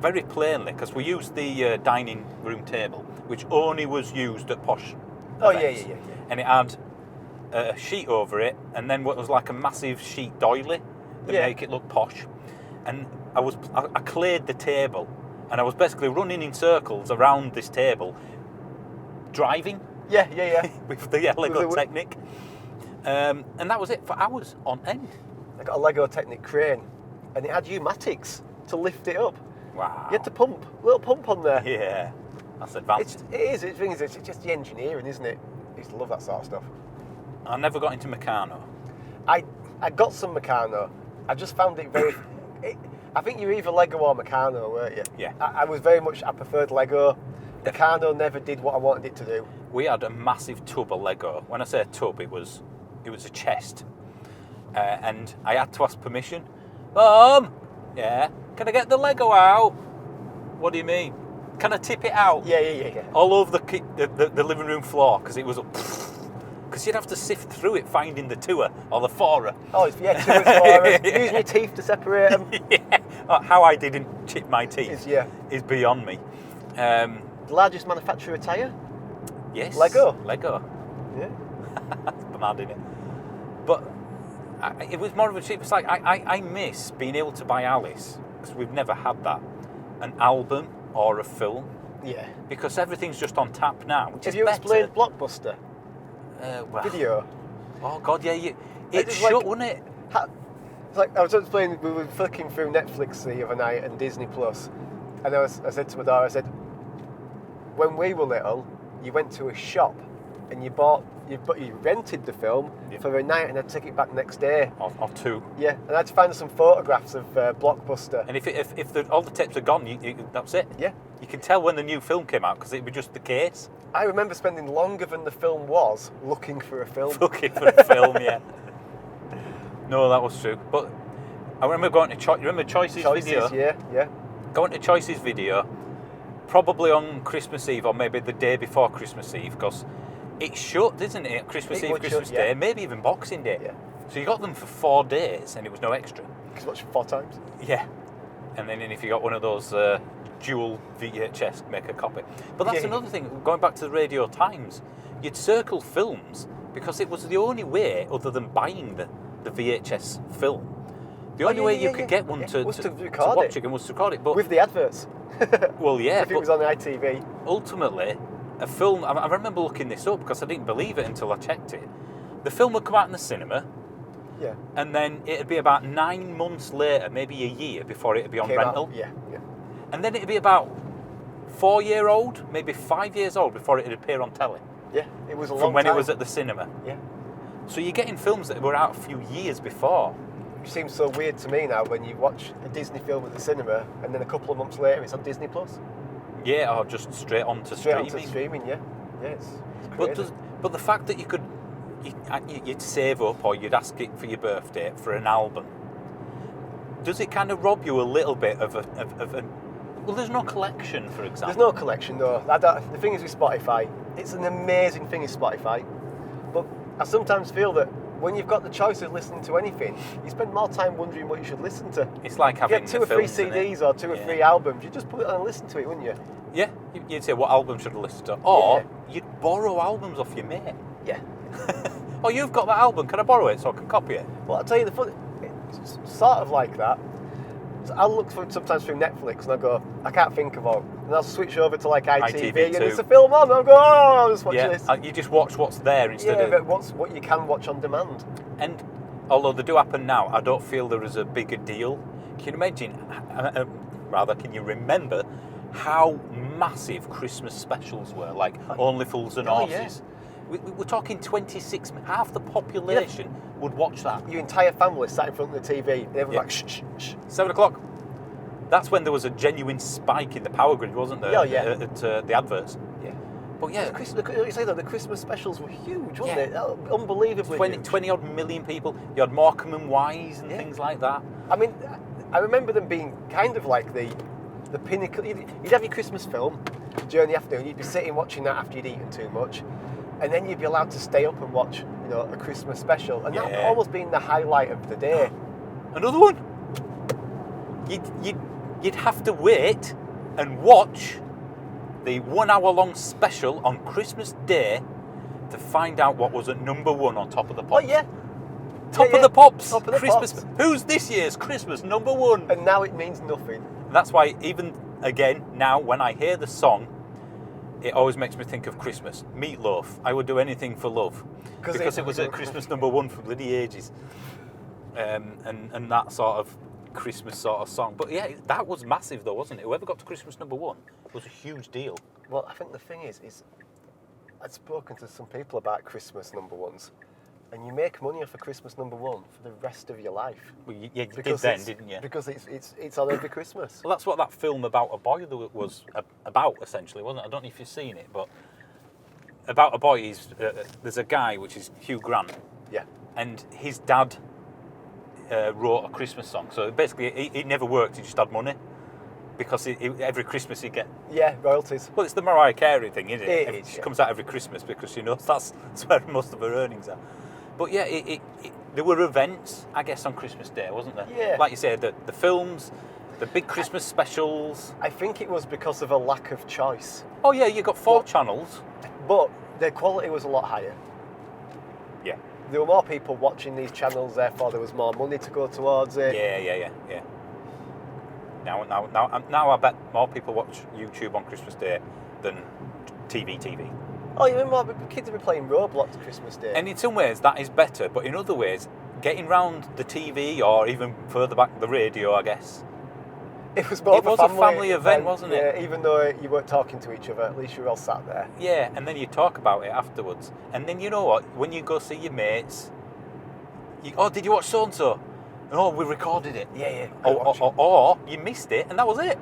very plainly because we used the dining room table, which only was used at posh events. Yeah. And it had a sheet over it, and then what was like a massive sheet doily that make it look posh. And I cleared the table, and I was basically running in circles around this table, driving. Yeah. With the Lego Technic. And that was it for hours on end. I got a Lego Technic crane, and it had pneumatics to lift it up. Wow. You had to pump, a little pump on there. Yeah, that's advanced. It's just the engineering, isn't it? I used to love that sort of stuff. I never got into Meccano. I got some Meccano. I just found it very... I think you're either Lego or Meccano, weren't you? Yeah. I preferred Lego. Meccano never did what I wanted it to do. We had a massive tub of Lego. When I say a tub, it was a chest. And I had to ask permission. Mum, yeah, can I get the Lego out? What do you mean? Can I tip it out? Yeah. All over the living room floor because it was because you'd have to sift through it finding the tour or the fourer. Oh, two and four. Use my teeth to separate them. Yeah. How I didn't chip my teeth is beyond me. The largest manufacturer of tyre? Yes. Lego. Yeah. That's mad, isn't it? But it was more of a cheap. It's like I miss being able to buy Alice because we've never had that. An album or a film. Yeah. Because everything's just on tap now. Which Have is you better. explained Blockbuster? Well, Video. Oh God, yeah. It was shut, like- wasn't it? It's like I was explaining, we were flicking through Netflix the other night and Disney Plus, and I said to my daughter, I said, when we were little, you went to a shop and you rented the film for a night and I'd take it back next day. Or 2. Yeah, and I had to find some photographs of Blockbuster. And if all the tapes are gone, that's it. Yeah. You can tell when the new film came out because it'd be just the case. I remember spending longer than the film was looking for a film. Looking for a film, yeah. No, that was true. But I remember going to remember Choices Video? Yeah. Going to Choices Video, probably on Christmas Eve or maybe the day before Christmas Eve because it shut, isn't it? Christmas Eve, Christmas Day, maybe even Boxing Day. Yeah. So you got them for 4 days and it was no extra. You could watch 4 times. Yeah. And then if you got one of those dual VHS, make a copy. But that's another thing, going back to the Radio Times, you'd circle films because it was the only way, other than buying the VHS film, the only way you could get one to watch it and was to record it. But with the adverts. Well, yeah. If it was on ITV. Ultimately, a film, I remember looking this up because I didn't believe it until I checked it. The film would come out in the cinema. Yeah. And then it'd be about 9 months later, maybe a year, before it'd be on rental. Yeah. And then it'd be about 4-year-old, maybe 5 years old before it'd appear on telly. Yeah, it was a long From when time. it was at the cinema. Yeah. So you're getting films that were out a few years before. It seems so weird to me now when you watch a Disney film at the cinema and then a couple of months later it's on Disney Plus. Yeah, or just straight onto streaming. Onto streaming, yeah. Yeah, it's crazy. But the fact that you'd save up or you'd ask it for your birthday for an album, does it kind of rob you a little bit of a well, there's no collection, for example. There's no collection, no. The thing is with Spotify, it's an amazing thing is Spotify, but I sometimes feel that when you've got the choice of listening to anything, you spend more time wondering what you should listen to. It's like having you get 2 or 3 CDs or 2 or 3 albums, you just put it on and listen to it, wouldn't you? Yeah, you'd say, what album should I listen to? Or you'd borrow albums off your mate. Yeah. Oh, you've got that album, can I borrow it so I can copy it? Well, I'll tell you it's sort of like that. So I'll look sometimes through Netflix and I'll go, I can't think of one. And I'll switch over to like ITV and it's a film on and I'll go, oh, I'll just watch this. You just watch what's there instead of... Yeah, but what you can watch on demand. And although they do happen now, I don't feel there is a bigger deal. Can you imagine, can you remember how massive Christmas specials were? Like Only Fools and Horses. Yeah. We're talking 26, half the population would watch that. Your entire family sat in front of the TV and everyone's like, shh, shh. 7 o'clock. That's when there was a genuine spike in the power grid, wasn't there? At the adverts. Yeah. But yeah. You say that, the Christmas specials were huge, wasn't it? Unbelievably huge. 20 odd million people. You had Morecambe and Wise and things like that. I mean, I remember them being kind of like the pinnacle. You'd have your Christmas film, during the afternoon, you'd be sitting watching that after you'd eaten too much, and then you'd be allowed to stay up and watch, a Christmas special, and that Yeah. almost being the highlight of the day. Another one. You'd have to wait and watch the 1 hour long special on Christmas Day to find out what was at number one on Top of the Oh Pops. yeah, Top yeah, of the Pops. Top of the Christmas. Pops. Who's this year's Christmas number one? and now it means nothing. That's why even again now when I hear the song, it always makes me think of Christmas. Meatloaf. I would do anything for love because it was at Christmas number one for bloody ages. And that sort of Christmas sort of song. But yeah, that was massive though, wasn't it? Whoever got to Christmas number one was a huge deal. Well, I think the thing is I'd spoken to some people about Christmas number ones, and you make money off a Christmas number one for the rest of your life. Well, you did Because then, it's- didn't you? Because it's on every Christmas. Well, that's what that film About a Boy was about, essentially, wasn't it? I don't know if you've seen it, but About a Boy is there's a guy which is Hugh Grant, Yeah. and his dad wrote a Christmas song. So basically, it never worked. He just had money because every Christmas he'd get. Yeah, royalties. Well, it's the Mariah Carey thing, isn't it? It is, She yeah. comes out every Christmas because she knows that's where most of her earnings are. But yeah, there were events, I guess, on Christmas Day, wasn't there? Yeah. Like you said, the films, the big Christmas specials. I think it was because of a lack of choice, Oh yeah, you got 4 But- channels. but the quality was a lot higher. Yeah. There were more people watching these channels, therefore there was more money to go towards it. Yeah. Now I bet more people watch YouTube on Christmas Day than TV. Oh, you remember kids have been playing Roblox Christmas Day? And in some ways that is better, but in other ways, getting round the TV or even further back the radio, I guess. it was more it of a was a family, family event, wasn't it? Yeah, even though you weren't talking to each other, at least you were all sat there. Yeah, and then you talk about it afterwards. And then you know what? When you go see your mates, did you watch so and so? Oh, we recorded it. Yeah. Or you missed it, and that was it.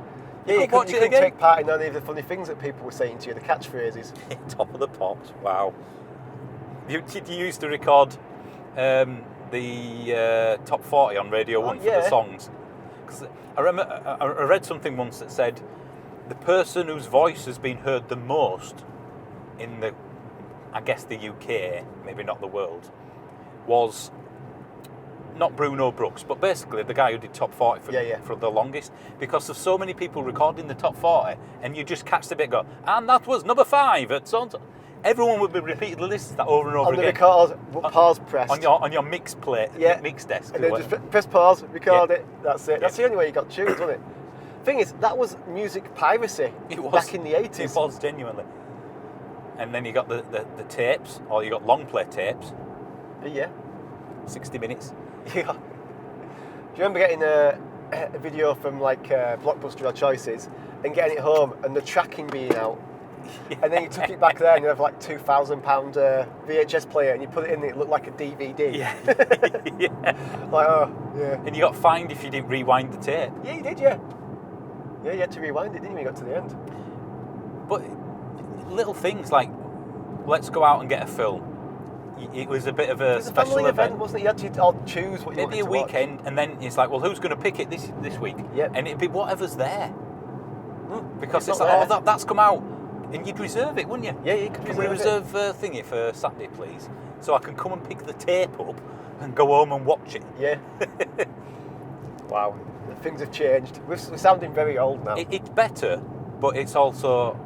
Yeah, you watch couldn't it again. take part in any of the funny things that people were saying to you, the catchphrases. Top of the Pops. Wow. You used to record the top 40 on Radio 1 for the yeah. songs. 'Cause I remember I read something once that said the person whose voice has been heard the most in I guess the UK, maybe not the world, was not Bruno Brooks, but basically the guy who did top 40 for the longest, because there's so many people recording the top 40, and you just catch the bit and go, and that was number 5 at so-and-so. Everyone would be repeating the list that over and over On the again. record, pause pressed. On your mix plate, Yeah. mix desk. And or then whatever. just press pause, record Yeah. it, that's it. That's Yeah. the only way you got tunes, wasn't it? Thing is, that was music piracy It was. back in the 80s. It was, genuinely. And then you got the tapes, or you got long play tapes, Yeah. 60 minutes. Yeah. Do you remember getting a video from like Blockbuster or Choices and getting it home and the tracking being out? And then you took it back there and you have like £2,000 VHS player and you put it in and it looked like a DVD. Yeah. Yeah. Like, oh, yeah. And you got fined if you didn't rewind the tape. Yeah, you did, yeah. Yeah, you had to rewind it, didn't you, when you got to the end? But little things like, let's go out and get a film. It was a bit of a It was a special family event, wasn't it? You had to all choose what you Maybe wanted a to watch. weekend, and then it's like, well, who's going to pick it this week? Yep. And it'd be whatever's there. Because it's not like, there. that's come out. And you'd reserve it, wouldn't you? Yeah, you could Can we reserve reserve thingy for Saturday, please? So I can come and pick the tape up and go home and watch it. Yeah. Wow. Things have changed. We're sounding very old now. It's better, but it's also,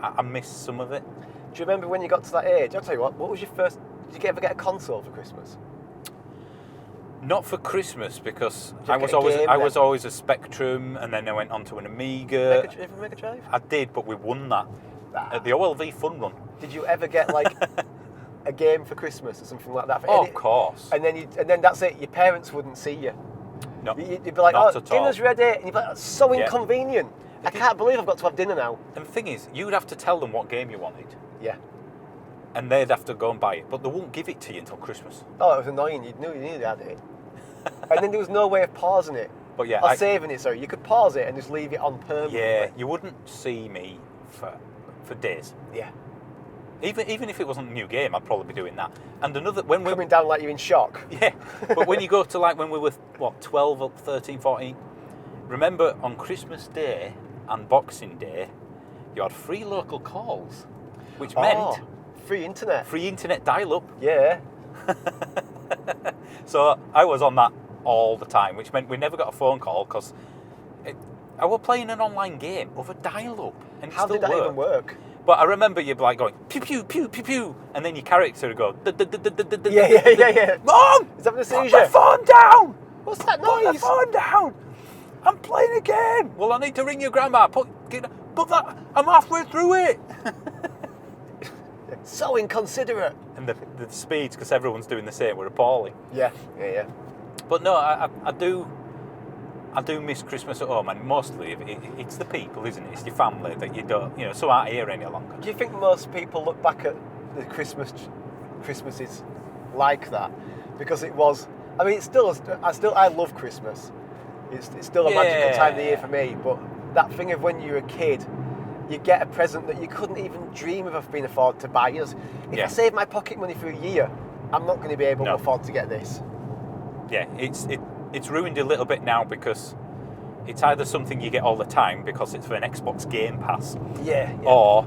I miss some of it. Do you remember when you got to that age? I'll tell you what was your first... Did you ever get a console for Christmas? Not for Christmas, because you I get was a always game I then? was always a Spectrum, and then I went on to an Amiga. Mega Drive? I did, but we won that Ah. at the OLV Fun Run. Did you ever get like a game for Christmas or something like that? Oh, of course. And then that's it. Your parents wouldn't see you. No, You'd be like, not "Oh, at all. dinner's ready," and you'd be like, "That's so Yeah. inconvenient. I can't believe I've got to have dinner now." And the thing is, you'd have to tell them what game you wanted, Yeah. and they'd have to go and buy it, but they won't give it to you until Christmas. Oh, it was annoying. You knew you had it, and then there was no way of pausing it. But yeah, Or saving it. Sorry, you could pause it and just leave it on permanently. yeah, you wouldn't see me for days. Yeah. Even if it wasn't a new game, I'd probably be doing that. And another when we Coming down like you're in shock. yeah, but when you go to like when we were 12 or 13, 14, remember on Christmas Day and Boxing Day, you had free local calls, which Oh, meant free internet. free internet dial-up. Yeah. So I was on that all the time, which meant we never got a phone call because I was playing an online game over dial-up, and it How still did that worked. even work? But I remember you like going pew pew pew pew pew, and then your character would go. Yeah. Mom, Is that the put seizure? the phone down. What's that Put the noise? phone down. I'm playing a game. Well, I need to ring your grandma. Put that. I'm halfway through it. So inconsiderate. And the speeds, because everyone's doing the same, were appalling. Yeah. But no, I do miss Christmas at home, and mostly it's the people, isn't it? It's your family that you don't, some aren't here any longer. Do you think most people look back at the Christmases like that? Because it was, I mean, I love Christmas. It's still a magical time of the year for me, but that thing of when you're a kid, you get a present that you couldn't even dream of being afford to buy. If I save my pocket money for a year, I'm not going to be able to afford to get this. Yeah, it's ruined a little bit now because it's either something you get all the time because it's for an Xbox Game Pass, or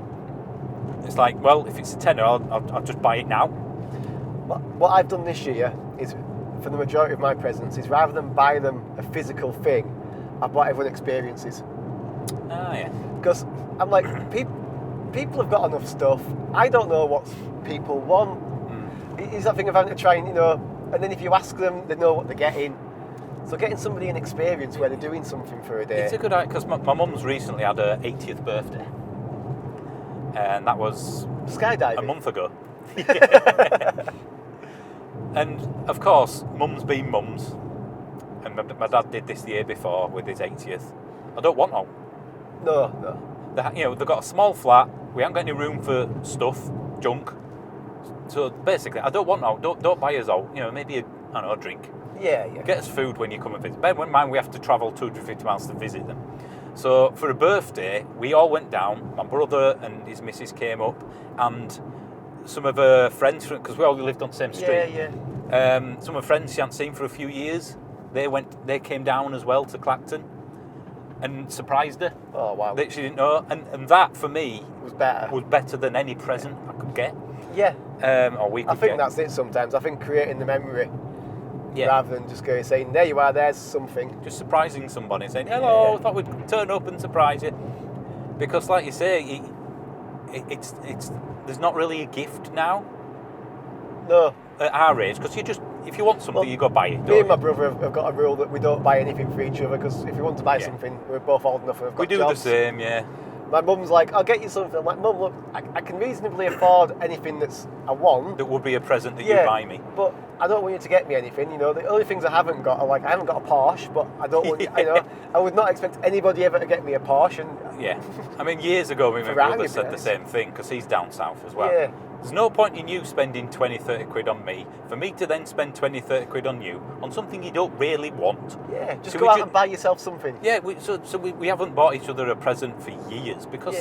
it's like, well, if it's a tenner, I'll just buy it now. What I've done this year is, for the majority of my presents, is rather than buy them a physical thing, I bought everyone experiences. Ah, yeah. Because I'm like, people have got enough stuff. I don't know what people want. Is that thing of having to try and, and then if you ask them, they know what they're getting. So getting somebody an experience where they're doing something for a day. It's a good idea, because my mum's recently had her 80th birthday. And that was skydiving. a month ago. And of course, mums being mums. And my dad did this the year before with his 80th. I don't want one. No. They've got a small flat. We haven't got any room for stuff, junk. So basically, I don't want out. Don't buy us out. Maybe a drink. Yeah. Get us food when you come and visit. Bear in mind, we have to travel 250 miles to visit them. So for a birthday, we all went down. My brother and his missus came up, and some of her friends, because we all lived on the same street. Yeah. Some of her friends she hadn't seen for a few years. They came down as well to Clacton, and surprised her. Oh wow. That she didn't know, and that for me was better than any present I could get. Yeah. Or we could I think get. that's it sometimes. I think creating the memory rather than just going saying, there you are, there's something. Just surprising somebody, saying, hello, I thought we'd turn up and surprise you. Because like you say, it's there's not really a gift now. No. At our age, because if you want something, you go buy it. Me and my brother have got a rule that we don't buy anything for each other, because if we want to buy something, we're both old enough and we've got jobs. We do the same, yeah. My mum's like, I'll get you something. I'm like, Mum, look, I can reasonably afford anything that's I want. That would be a present that you buy me. But I don't want you to get me anything. The only things I haven't got are like, I haven't got a Porsche, but I don't want I would not expect anybody ever to get me a Porsche. And yeah. I mean, years ago, my brother said the same thing, because he's down south as well. Yeah. There's no point in you spending 20, 30 quid on me, for me to then spend 20, 30 quid on you, on something you don't really want. Yeah, just go out and buy yourself something. Yeah, we haven't bought each other a present for years, because,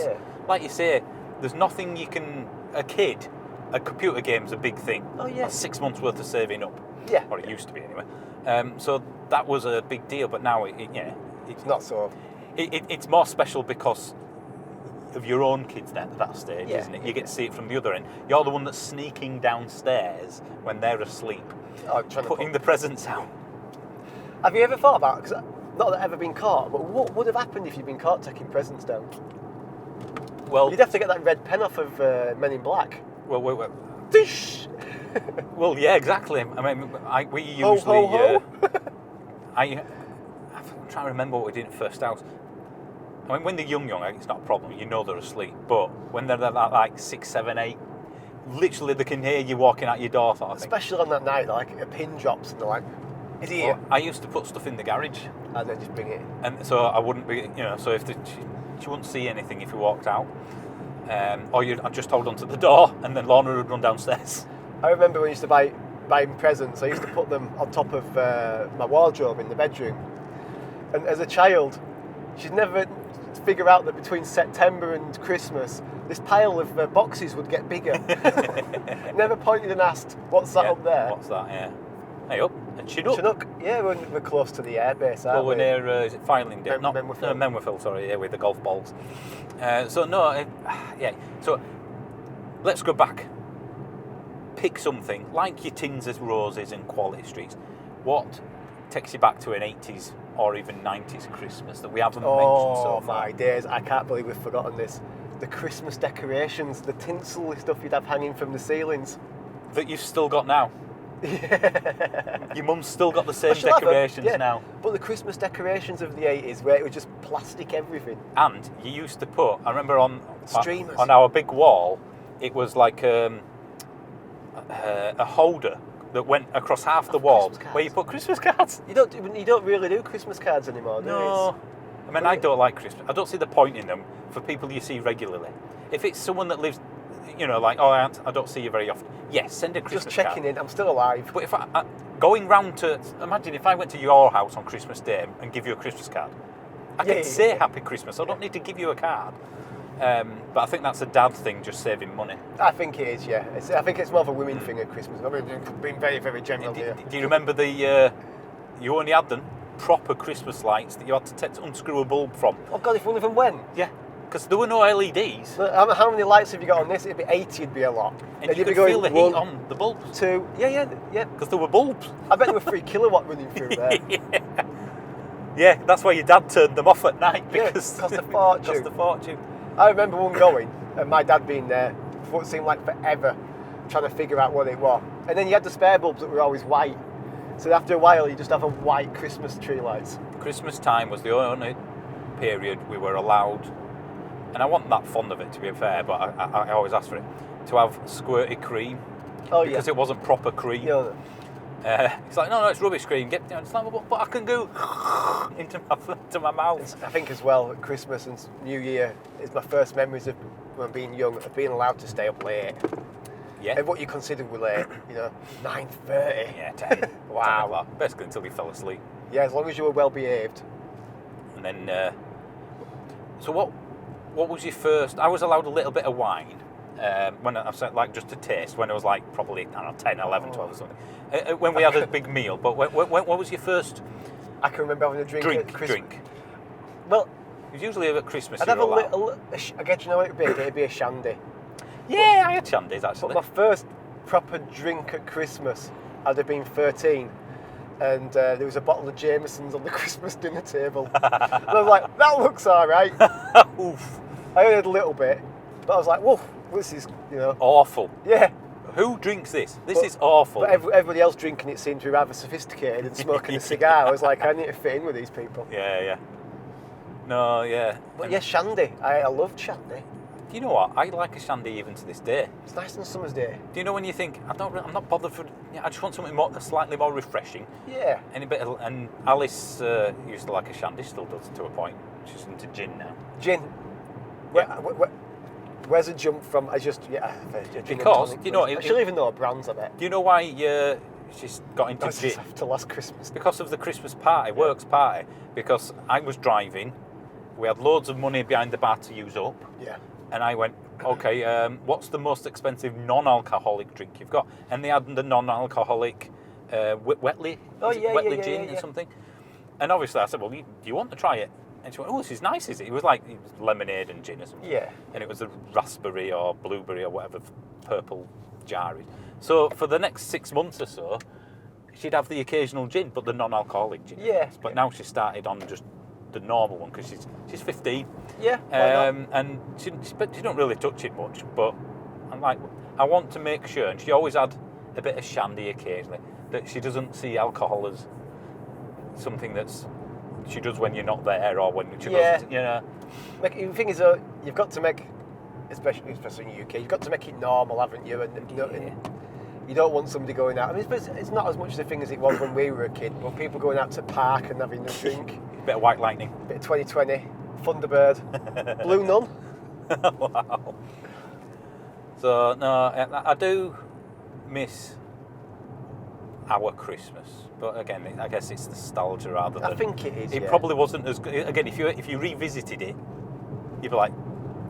like you say, there's nothing you can... A computer game's a big thing. Oh, yeah. That's 6 months worth of saving up. Yeah. Or it used to be, anyway. So that was a big deal, but now, it's not so. It's more special because of your own kids at that stage, isn't it? You get to see it from the other end. You're the one that's sneaking downstairs when they're asleep, putting the presents out. Have you ever thought about it? Because not that I've ever been caught, but what would have happened if you'd been caught taking presents down? Well, you'd have to get that red pen off of Men in Black. Well, well, yeah, exactly. I mean, we usually... Ho. I'm trying to remember what we did at first house. I mean, when they're young, it's not a problem. They're asleep. But when they're like 6, 7, 8, literally they can hear you walking out your door, sort of thing. Especially on that night, like a pin drops and they're like, is he here? I used to put stuff in the garage. And then just bring it in. And so I wouldn't be, so if she wouldn't see anything if you walked out. Or I'd just hold onto the door and then Lorna would run downstairs. I remember when I used to buy presents, I used to put them on top of my wardrobe in the bedroom. And as a child, she'd never figure out that between September and Christmas, this pile of boxes would get bigger. Never pointed and asked, what's that up there? What's that, yeah. Hey up, and Chinook. Chinook. Yeah, we're close to the airbase, Well, aren't we're we? near, is it Filingdale? Not Menwithil. No, Menwithil, sorry, yeah, with the golf balls. So let's go back. Pick something, like your Tins as Roses and Quality Streets. What takes you back to an 80s or even 90s Christmas that we haven't mentioned so Oh far? my days, I can't believe we've forgotten this. The Christmas decorations, the tinsel stuff you'd have hanging from the ceilings. That you've still got now. Your mum's still got the same I still have 'em, decorations yeah. now. But the Christmas decorations of the 80s, where it was just plastic everything. And you used to put, I remember on Streamers. on our big wall, it was like a holder that went across half the wall Christmas where you put Christmas cards. You don't really do Christmas cards anymore, do you? No. I mean, I don't like Christmas. I don't see the point in them for people you see regularly. If it's someone that lives, like, I don't see you very often. Yes, send a Christmas Just checking card. in, I'm still alive. But if going round to, imagine if I went to your house on Christmas Day and give you a Christmas card. I can say Happy Christmas. I don't need to give you a card. But I think that's a dad thing, just saving money. I think it is, yeah. I think it's more of a women thing at Christmas. I mean, being very, very general here. Do you remember you only had them proper Christmas lights that you had to unscrew a bulb from? Oh God, if one of them went. Yeah, because there were no LEDs. How many lights have you got on this? It'd be 80, it'd be a lot. And Then you you'd could be feel the going heat 1, on the bulbs. 2, yeah. Because there were bulbs. I bet there were 3 kilowatt running through there. Yeah, that's why your dad turned them off at night, Yeah, because cost a fortune. cost a fortune. I remember one going, and my dad being there for what seemed like forever, trying to figure out what it was. And then you had the spare bulbs that were always white. So after a while, you just have a white Christmas tree lights. Christmas time was the only period we were allowed, and I wasn't that fond of it, to be fair, but I always asked for it, to have squirty cream. Oh, because yeah. it wasn't proper cream. You know, It's like, no, it's rubbish cream. It's like, but I can go into my mouth. I think as well, Christmas and New Year is my first memories of when being young, of being allowed to stay up late. Yeah. And what you considered were late, 9:30. Yeah, 10. Wow. Like that. Basically until we fell asleep. Yeah, as long as you were well behaved. And then, so what was your first? I was allowed a little bit of wine when I said, like, just a taste, when I was like probably, I don't know, 10, 11, 12 or something. When we had a big meal. But what was your first I can remember having a drink at Christmas. drink? Well, It was usually at Christmas. I'd you have a were allowed. little. I guess you know what it'd be. It'd be a shandy. Yeah, I had shandies But actually. my first proper drink at Christmas, I'd have been 13, and there was a bottle of Jameson's on the Christmas dinner table. And I was like, that looks all right. Oof. I only had a little bit, but I was like, whoa, this is, Awful. yeah. Who drinks this? This But- is awful. But everybody else drinking it seemed to be rather sophisticated and smoking a cigar. I was like, I need to fit in with these people. Yeah. No, yeah. But yeah, shandy. I loved shandy. Do you know what? I like a shandy even to this day. It's nice on a summer's day. Do you know when you think I'm not bothered for? I just want something slightly more refreshing. Yeah. And Alice used to like a shandy, still does to a point. She's into gin now. Gin. Yeah. Where's a jump from? A gin and Because, tonic, you know, please. I should even know brands, I bet. Do you know why she's got into This gin? is after last Christmas. Because of the Christmas party, works party. Because I was driving, we had loads of money behind the bar to use up. Yeah. And I went, okay, what's the most expensive non-alcoholic drink you've got? And they had the non-alcoholic Wetly, Wetly gin or something. And obviously I said, well, do you want to try it? And she went, oh, this is nice, is it? It was lemonade and gin or something. Yeah. And it was a raspberry or blueberry or whatever purple jar is. So for the next 6 months or so, she'd have the occasional gin, but the non-alcoholic gin. Yeah. But now she started on just the normal one because she's 15. Yeah. Why not? And she don't really touch it much, but I'm like, I want to make sure, and she always had a bit of shandy occasionally, that she doesn't see alcohol as something that's she does when you're not there or when she doesn't, Like, the thing is, you've got to make, especially in the UK, you've got to make it normal, haven't you? And you don't want somebody going out. I mean, it's not as much the thing as it was when we were a kid, but people going out to park and having a drink. A bit of White Lightning. Bit of 2020, Thunderbird, Blue Nun. Wow. So, no, I do miss our Christmas. But again, I guess it's nostalgia rather than... I think it is, It yeah. probably wasn't as good. Again, if you revisited it, you'd be like,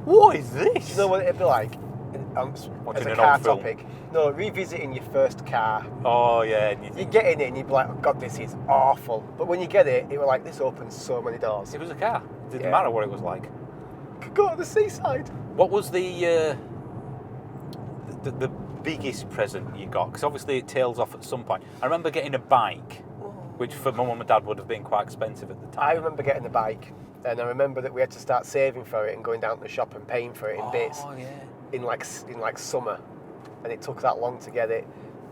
what is this? Do you know what it'd be like? as Watching a an car old film. topic. No, revisiting your first car. Oh yeah. And You get in it and you'd be like, oh God, this is awful. But when you get it, it was like, this opens so many doors. it was a car. It didn't Yeah. matter what it was like. Could go to the seaside. What was the biggest present you got? Because obviously it tails off at some point. I remember getting a bike, which for my mum and dad would have been quite expensive at the time. I remember getting the bike, and I remember that we had to start saving for it and going down to the shop and paying for it in bits Oh yeah. in like summer, and it took that long to get it.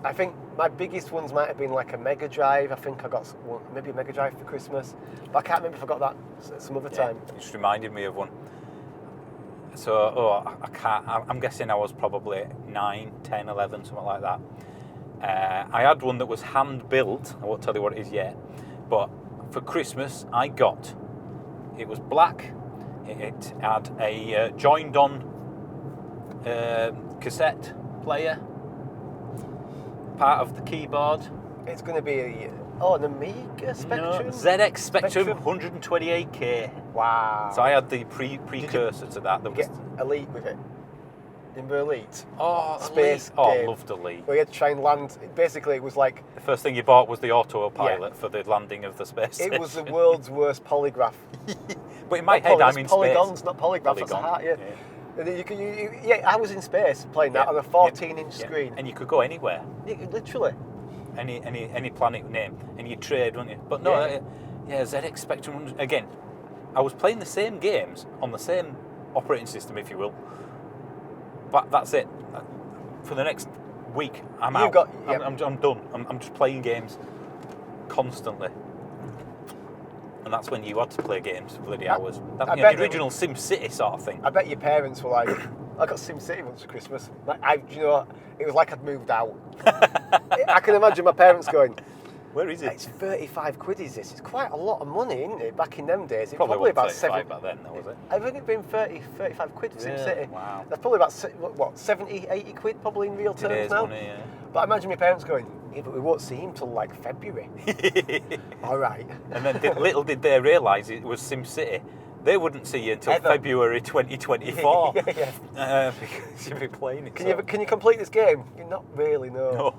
I think my biggest ones might have been like a Mega Drive. I think I got maybe a Mega Drive for Christmas, but I can't remember if I got that some other time. You just reminded me of one. So, I can't. I'm guessing I was probably 9, 10, 11, something like that. I had one that was hand built. I won't tell you what it is yet. But for Christmas, I got. It was black. It had a joined-on cassette player. Part of the keyboard. It's going to be an Amiga Spectrum. No, ZX Spectrum 128K. Wow. So I had the precursor to that. That was Get Elite with it. Remember Elite? Space Elite Oh, game. loved Elite. Where you had to try and land. Basically, it was like The first thing you bought was the autopilot for the landing of the space station. it was the world's worst polygraph. But in my Not head, poly- I'm it's in polygons, space. not polygraphs. That's a Polygon, heart, yeah. yeah. And then I was in space playing that on a 14-inch screen. And you could go anywhere, Literally. any planet name, and you trade, wouldn't you? But no, ZX Spectrum 100. Again, I was playing the same games on the same operating system, if you will. But that's it. For the next week, I'm out. I'm done. I'm just playing games constantly. And that's when you had to play games for bloody hours. The original SimCity sort of thing. I bet your parents were like, I got SimCity once for Christmas. It was like I'd moved out. I can imagine my parents going, Where is it? it's 35 quid is this? It's quite a lot of money, isn't it? Back in them days. It Probably about 35 back then, though, was it? I think it'd been 35 quid for SimCity. Wow. That's probably about 70, 80 quid probably in real terms Today's now. money, yeah. But I imagine my parents going, yeah, but we won't see him till like February. All right. And then little did they realise it was SimCity. They wouldn't see you until February 2024. Yeah. Because you'd be playing it. Can you complete this game? You're not really, no. No.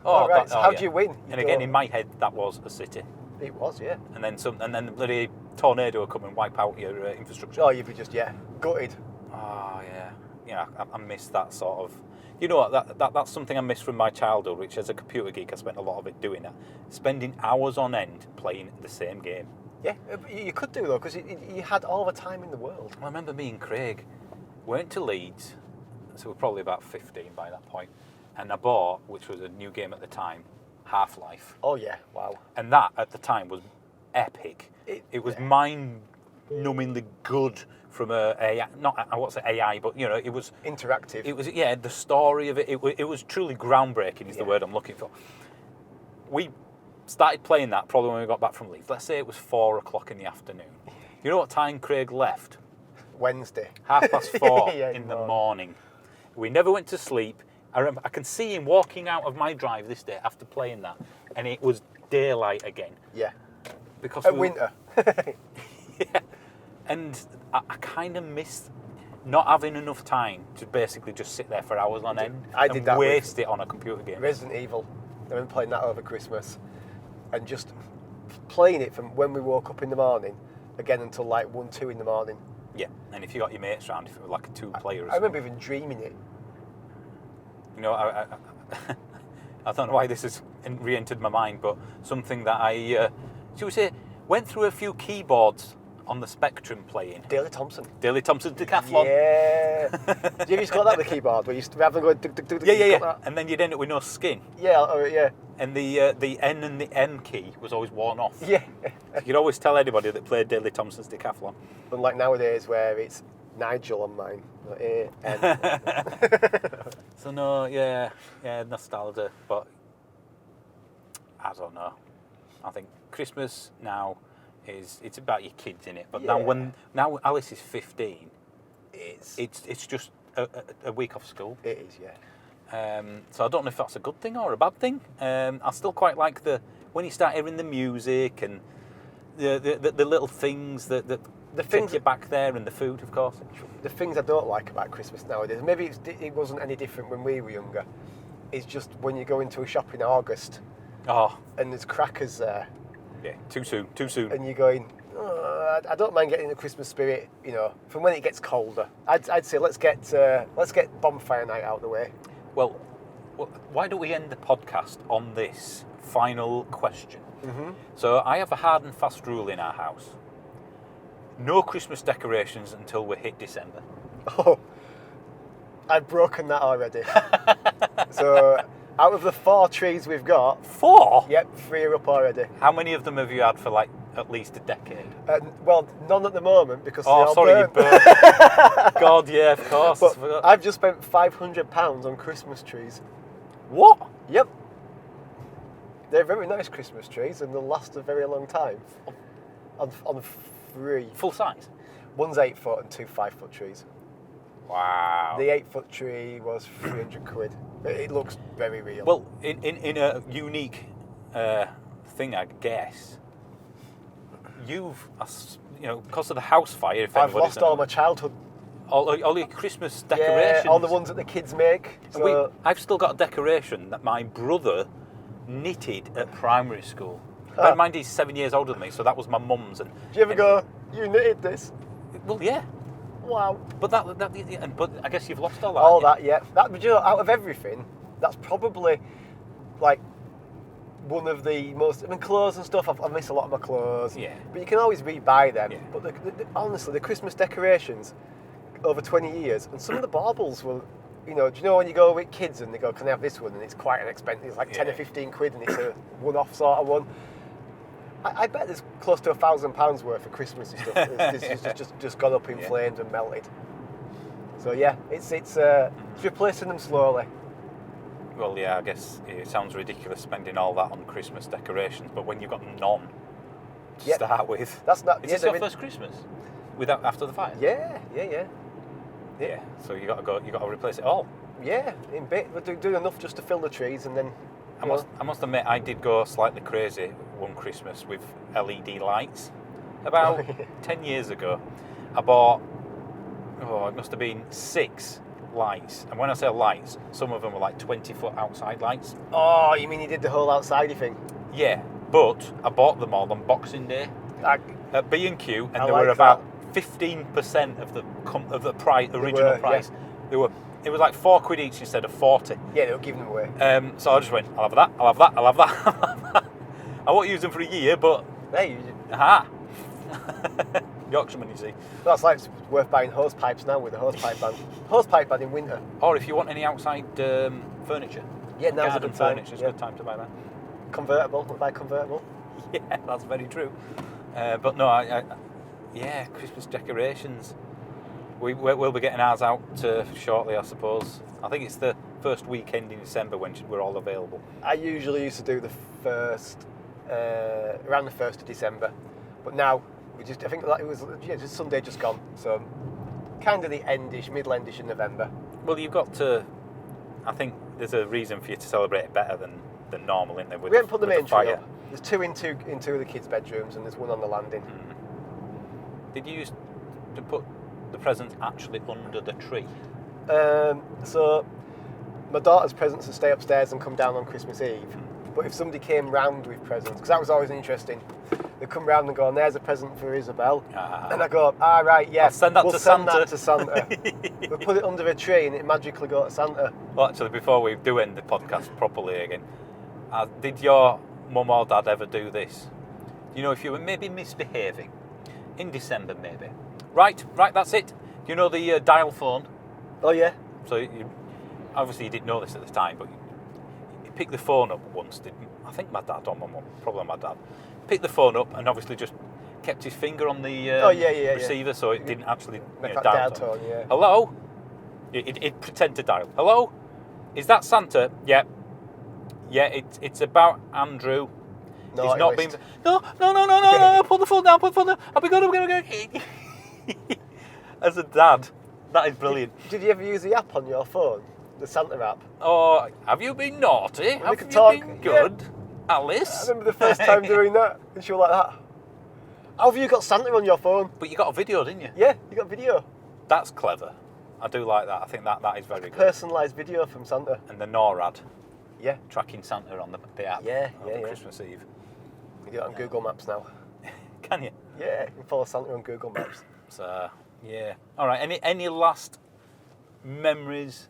All right, so how do you win? And again, in my head, that was a city. It was, yeah. And then the bloody tornado would come and wipe out your infrastructure. Oh, you'd be just, gutted. Oh, yeah. Yeah, I miss that sort of... You know what, that's something I miss from my childhood, which as a computer geek, I spent a lot of it doing that. Spending hours on end playing the same game. Yeah, you could do though, because you had all the time in the world. I remember me and Craig went to Leeds, so we're probably about 15 by that point, and I bought, which was a new game at the time, Half-Life. Oh yeah, wow. And that at the time was epic. It was mind-numbingly good from a AI, not I won't say AI, but you know, it was interactive. It was the story of it. It was truly groundbreaking. Is the word I'm looking for. We started playing that probably when we got back from Leeds. Let's say it was 4 o'clock in the afternoon. You know what time Craig left? Wednesday. 4:30 in the morning. We never went to sleep. I remember I can see him walking out of my drive this day after playing that, and it was daylight again. Yeah. Because winter. Yeah. And I kind of miss not having enough time to basically just sit there for hours on end and waste it on a computer game. Resident Evil. I remember playing that over Christmas and just playing it from when we woke up in the morning again until like 1, 2 in the morning. Yeah, and if you got your mates around, if it was like a 2-player. I remember even dreaming it. You know, I don't know why this has re-entered my mind, but something that I, should we say, went through a few keyboards on the Spectrum playing. Daley Thompson. Daley Thompson's Decathlon. Yeah. Do you just got that with the keyboard where you rather than going Yeah. And then you'd end up with no skin. Yeah. And the N and the M key was always worn off. Yeah. You could always tell anybody that played Daley Thompson's Decathlon. Unlike nowadays where it's Nigel on mine. A-N. So no, yeah, nostalgia, but I don't know. I think Christmas now it's about your kids in it. But now Alice is 15, it's just a week off school. It is, yeah. So I don't know if that's a good thing or a bad thing. I still quite like when you start hearing the music and the little things that take you back there, and the food, of course. The things I don't like about Christmas nowadays, maybe it wasn't any different when we were younger, is just when you go into a shop in August Oh, and there's crackers there, yeah, too soon. and you're going, oh, I don't mind getting the Christmas spirit, from when it gets colder. I'd say let's get bonfire night out of the way. Well, why don't we end the podcast on this final question? Mm-hmm. So I have a hard and fast rule in our house. No Christmas decorations until we hit December. Oh, I've broken that already. So, out of the 4 trees we've got, 4? yep, 3 are up already. How many of them have you had for like at least a decade? Well, none at the moment because they Oh, all sorry, you burnt. burnt. God, yeah, of course. I But forgot. I've just spent £500 on Christmas trees. What? Yep. They're very nice Christmas trees and they'll last a very long time. On 3. Full size? One's 8 foot and 2 5-foot trees. Wow. The 8-foot tree was £300. It looks very real. Well, in a unique thing, I guess, because of the house fire, if I've anybody's lost all my childhood. all your Christmas decorations. Yeah, all the ones that the kids make. So I've still got a decoration that my brother knitted at primary school. Bear in mind, he's 7 years older than me, so that was my mum's. And do you ever go, you knitted this? well, yeah, Wow. but but I guess you've lost all that. All haven't you? that, yeah. But out of everything, that's probably like one of the most. I mean, clothes and stuff. I miss a lot of my clothes. Yeah. But you can always rebuy them. Yeah. But honestly, the Christmas decorations over 20 years, and some of the baubles will. Do you know when you go with kids and they go, can I have this one? And it's quite an expensive. It's like 10 or 15 quid, and it's a one-off sort of one. I bet there's close to £1,000 worth of Christmassy stuff. It's just gone up in flames and melted. So yeah, it's replacing them slowly. Well, yeah, I guess it sounds ridiculous spending all that on Christmas decorations, but when you've got none to start with, that's not. is this your first Christmas without after the fire? Yeah. Yeah. So you got to replace it all. Yeah, in bit. We're doing enough just to fill the trees, and then. I must admit, I did go slightly crazy one Christmas with LED lights. About 10 years ago, I bought, it must have been 6 lights. And when I say lights, some of them were like 20-foot outside lights. Oh, you mean you did the whole outsidey thing? Yeah, but I bought them all on Boxing Day at B&Q, and they were about 15% of the original price. Yeah. It was like £4 each instead of 40. Yeah, they were giving them away. So I just went, I'll have that, I'll have that, I'll have that, I'll have that. I won't use them for a year, but... Hey, aha! Yorkshireman, you see. That's like it's worth buying hose pipes now with a hose pipe ban. Hose pipe ban in winter. Or if you want any outside furniture. Yeah, now's a garden good time. furniture, it's a good time to buy that. Convertible, we'll buy convertible. Yeah, that's very true. But no, Christmas decorations. We'll be getting ours out shortly, I suppose. I think it's the first weekend in December when we're all available. I usually used to do the first, around the 1st of December. But now, I think it was just Sunday just gone. So, kind of the middle endish in November. Well, you've got to, I think there's a reason for you to celebrate it better than normal, isn't there? We haven't put the main tree up. There's 2 in two of the kids' bedrooms and there's 1 on the landing. Did you used to put the presents actually under the tree? So my daughter's presents would stay upstairs and come down on Christmas Eve. But if somebody came round with presents, because that was always interesting, they'd come round and go, and there's a present for Isabel. And I go, right, yeah, I'll send that we'll to send Santa. that to Santa. We'll put it under a tree and it magically go to Santa. Well, actually, before we do end the podcast properly again, did your mum or dad ever do this? If you were maybe misbehaving in December, maybe. Right, that's it. You know the dial phone? Oh, yeah. So, obviously you didn't know this at the time, but you picked the phone up once, I think my dad or my mum, probably my dad, picked the phone up and obviously just kept his finger on the receiver so it didn't actually make that dial tone. Yeah. Hello? It'd pretend to dial. Hello? Is that Santa? Yeah. Yeah, it's about Andrew. No, he's not been... No, put the phone down, I'll be good. As a dad, that is brilliant. Did you ever use the app on your phone? The Santa app? Oh, have you been naughty? Well, have could you talk, been good? Alice? I remember the first time doing that, and she was like that. How have you got Santa on your phone? But you got a video, didn't you? Yeah, you got video. That's clever. I do like that. I think that is very good. Personalised video from Santa. And the NORAD, Yeah. tracking Santa on the app Yeah, over yeah, yeah. Christmas Eve. You get it on Google Maps now. Can you? Yeah, you can follow Santa on Google Maps. So, yeah. All right, any last memories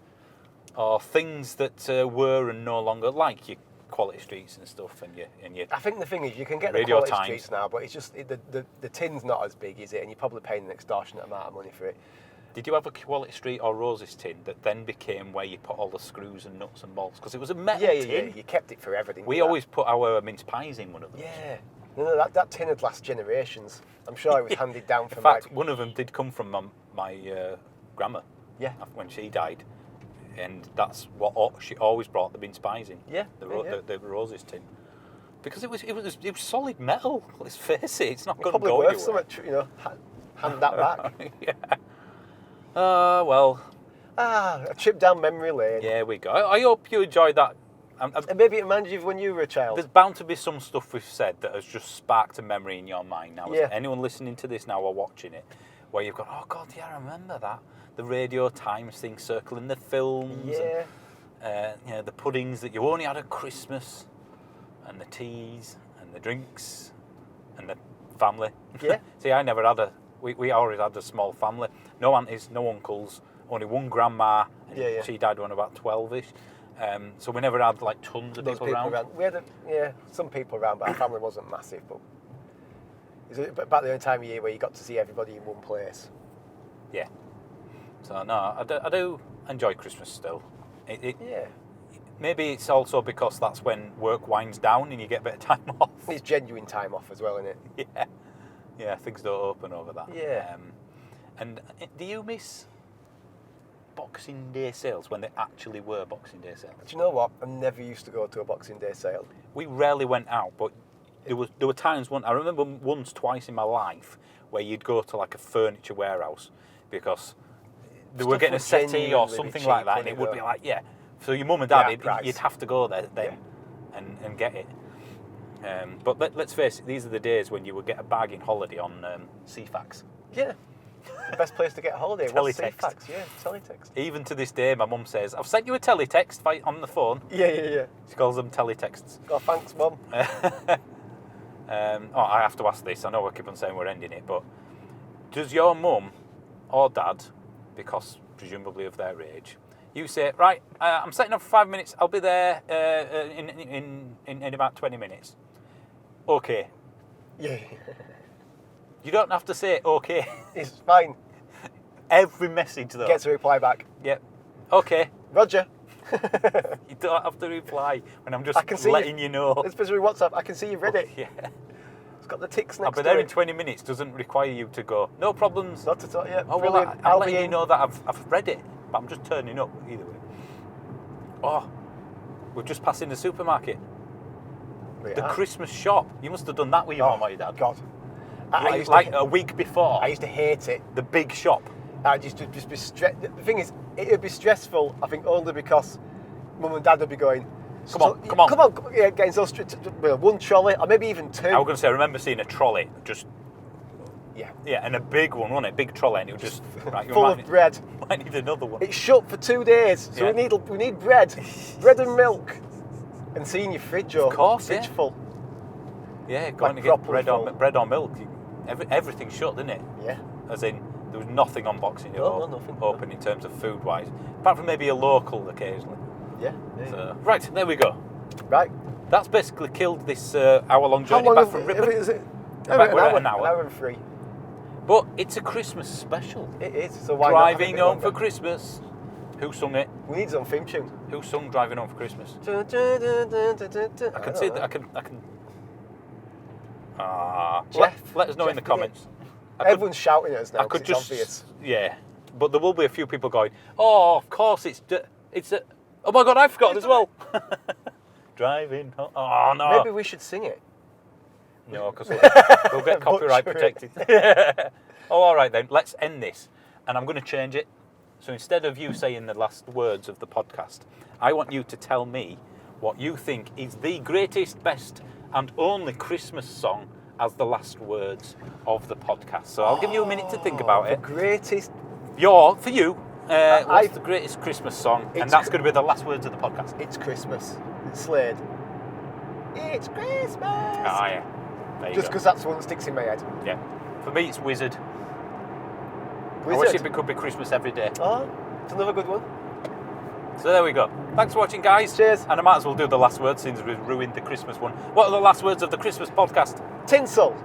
or things that were and no longer, like your quality streets and stuff, and your I think the thing is, you can get the Radio quality Times. streets now, but it's just the tin's not as big, is it? And you're probably paying an extortionate amount of money for it. Did you have a quality street or Roses tin that then became where you put all the screws and nuts and bolts? Because it was a metal tin. Yeah. You kept it forever, didn't We you? always put our mince pies in one of those. Yeah. No, that tin would last generations. I'm sure it was handed down In from fact, like... one of them did come from my grandma. Yeah. When she died, and that's what she always brought the mince pies in. Yeah, The Roses tin, because it was solid metal. Let's face it, it's not going to Probably go worth anywhere. so much, hand that back. Yeah. Well. A trip down memory lane. Yeah, we go. I hope you enjoyed that. And maybe it reminds you of when you were a child. There's bound to be some stuff we've said that has just sparked a memory in your mind now. Yeah. Anyone listening to this now or watching it, where you've gone, oh God, yeah, I remember that. The Radio Times thing circling the films. Yeah. And, the puddings that you only had at Christmas, and the teas, and the drinks, and the family. Yeah. See, I never had we always had a small family. No aunties, no uncles, only one grandma, and Yeah. she died when about 12-ish. So we never had like tons of Those people around. We had some people around, but our family wasn't massive. But it was about the only time of year where you got to see everybody in one place. Yeah. So no, I do enjoy Christmas still. Yeah. Maybe it's also because that's when work winds down and you get a bit of time off. It's genuine time off as well, isn't it? Yeah. Yeah, things don't open over that. Yeah. And do you miss Boxing Day sales when they actually were Boxing Day sales? Do you know what? I never used to go to a Boxing Day sale. We rarely went out, but there were times I remember once, twice in my life where you'd go to like a furniture warehouse because they were Stuff getting a was settee or genuinely something cheap, like that, and wasn't it would it, be though? like, yeah. So your mum and dad, Yeah, price. you'd have to go there then and get it. But let's face it, these are the days when you would get a bargain holiday on CFAX. Yeah. The best place to get a holiday was Teletext. CFAX. Yeah, teletext. Even to this day, my mum says, I've sent you a teletext on the phone. Yeah. She calls them teletexts. Oh, thanks, Mum. I have to ask this. I know I keep on saying we're ending it, but does your mum or dad, because presumably of their age, you say, right, I'm setting up for 5 minutes. I'll be there in about 20 minutes. Okay. Yeah. You don't have to say okay. It's fine. Every message though. Gets a reply back. Yep. Okay. Roger. You don't have to reply when I'm I just can see letting you know. It's through WhatsApp. I can see you've read it. Yeah. It's got the ticks I'll next be to there it. in 20 minutes. Doesn't require you to go. No problems. Not at all. Yeah. Oh, well, Brilliant. I'm I'll letting be you in. know that I've read it, but I'm just turning up either way. Oh, we're just passing the supermarket. The Christmas shop. You must have done that with your mum or your dad. God. I used Like to, a week before. I used to hate it. The big shop. I used to just be stressed. The thing is, it would be stressful, I think, only because Mum and Dad would be going, Come on. Yeah, getting so strict. One trolley, or maybe even two. I was going to say, I remember seeing a trolley, just, Yeah. and a big one, wasn't it? Big trolley, and it was just, right, you Full might of bread. might need another one. It's shut for 2 days, so Yeah. we need bread. Bread and milk. And seeing your fridge or course, fridge yeah. full. Yeah, going Like to get properly full. bread or milk. Everything's shut, didn't it? Yeah. As in, there was nothing on Boxing Day No, nothing. open in terms of food-wise, apart from maybe a local occasionally. Yeah. So, right, there we go. Right. That's basically killed this hour-long How journey long back is from it? Ripon. Is it? We're at an hour. An hour and 3. But it's a Christmas special. It is. So why not have it a Driving bit Home for longer? Christmas. Who sung it? We need some theme tune. Who sung Driving Home for Christmas? I I can see that. I can. Jeff- let us know in the Jeff did it. comments. I could- Everyone's shouting at us now I could because it's just, obvious. yeah, but there will be a few people going, oh, of course, it's a, oh my God, I forgot as well. Driving home, oh no. Maybe we should sing it. No, because we'll get copyright Butcher it. protected. Oh, all right then, let's end this. And I'm going to change it. So instead of you saying the last words of the podcast, I want you to tell me what you think is the greatest, best, and only Christmas song as the last words of the podcast. So I'll give you a minute to think about it. The greatest. For you, what's the greatest Christmas song? And that's going to be the last words of the podcast. It's Christmas. It's Slade. It's Christmas. Ah, yeah. There you Just go. because that's the one that sticks in my head. Yeah. For me, it's Wizard. I Wizard. wish it could be Christmas every day. Oh, it's another good one. So there we go. Thanks for watching, guys. Cheers. And I might as well do the last words since we've ruined the Christmas one. What are the last words of the Christmas podcast? Tinsel.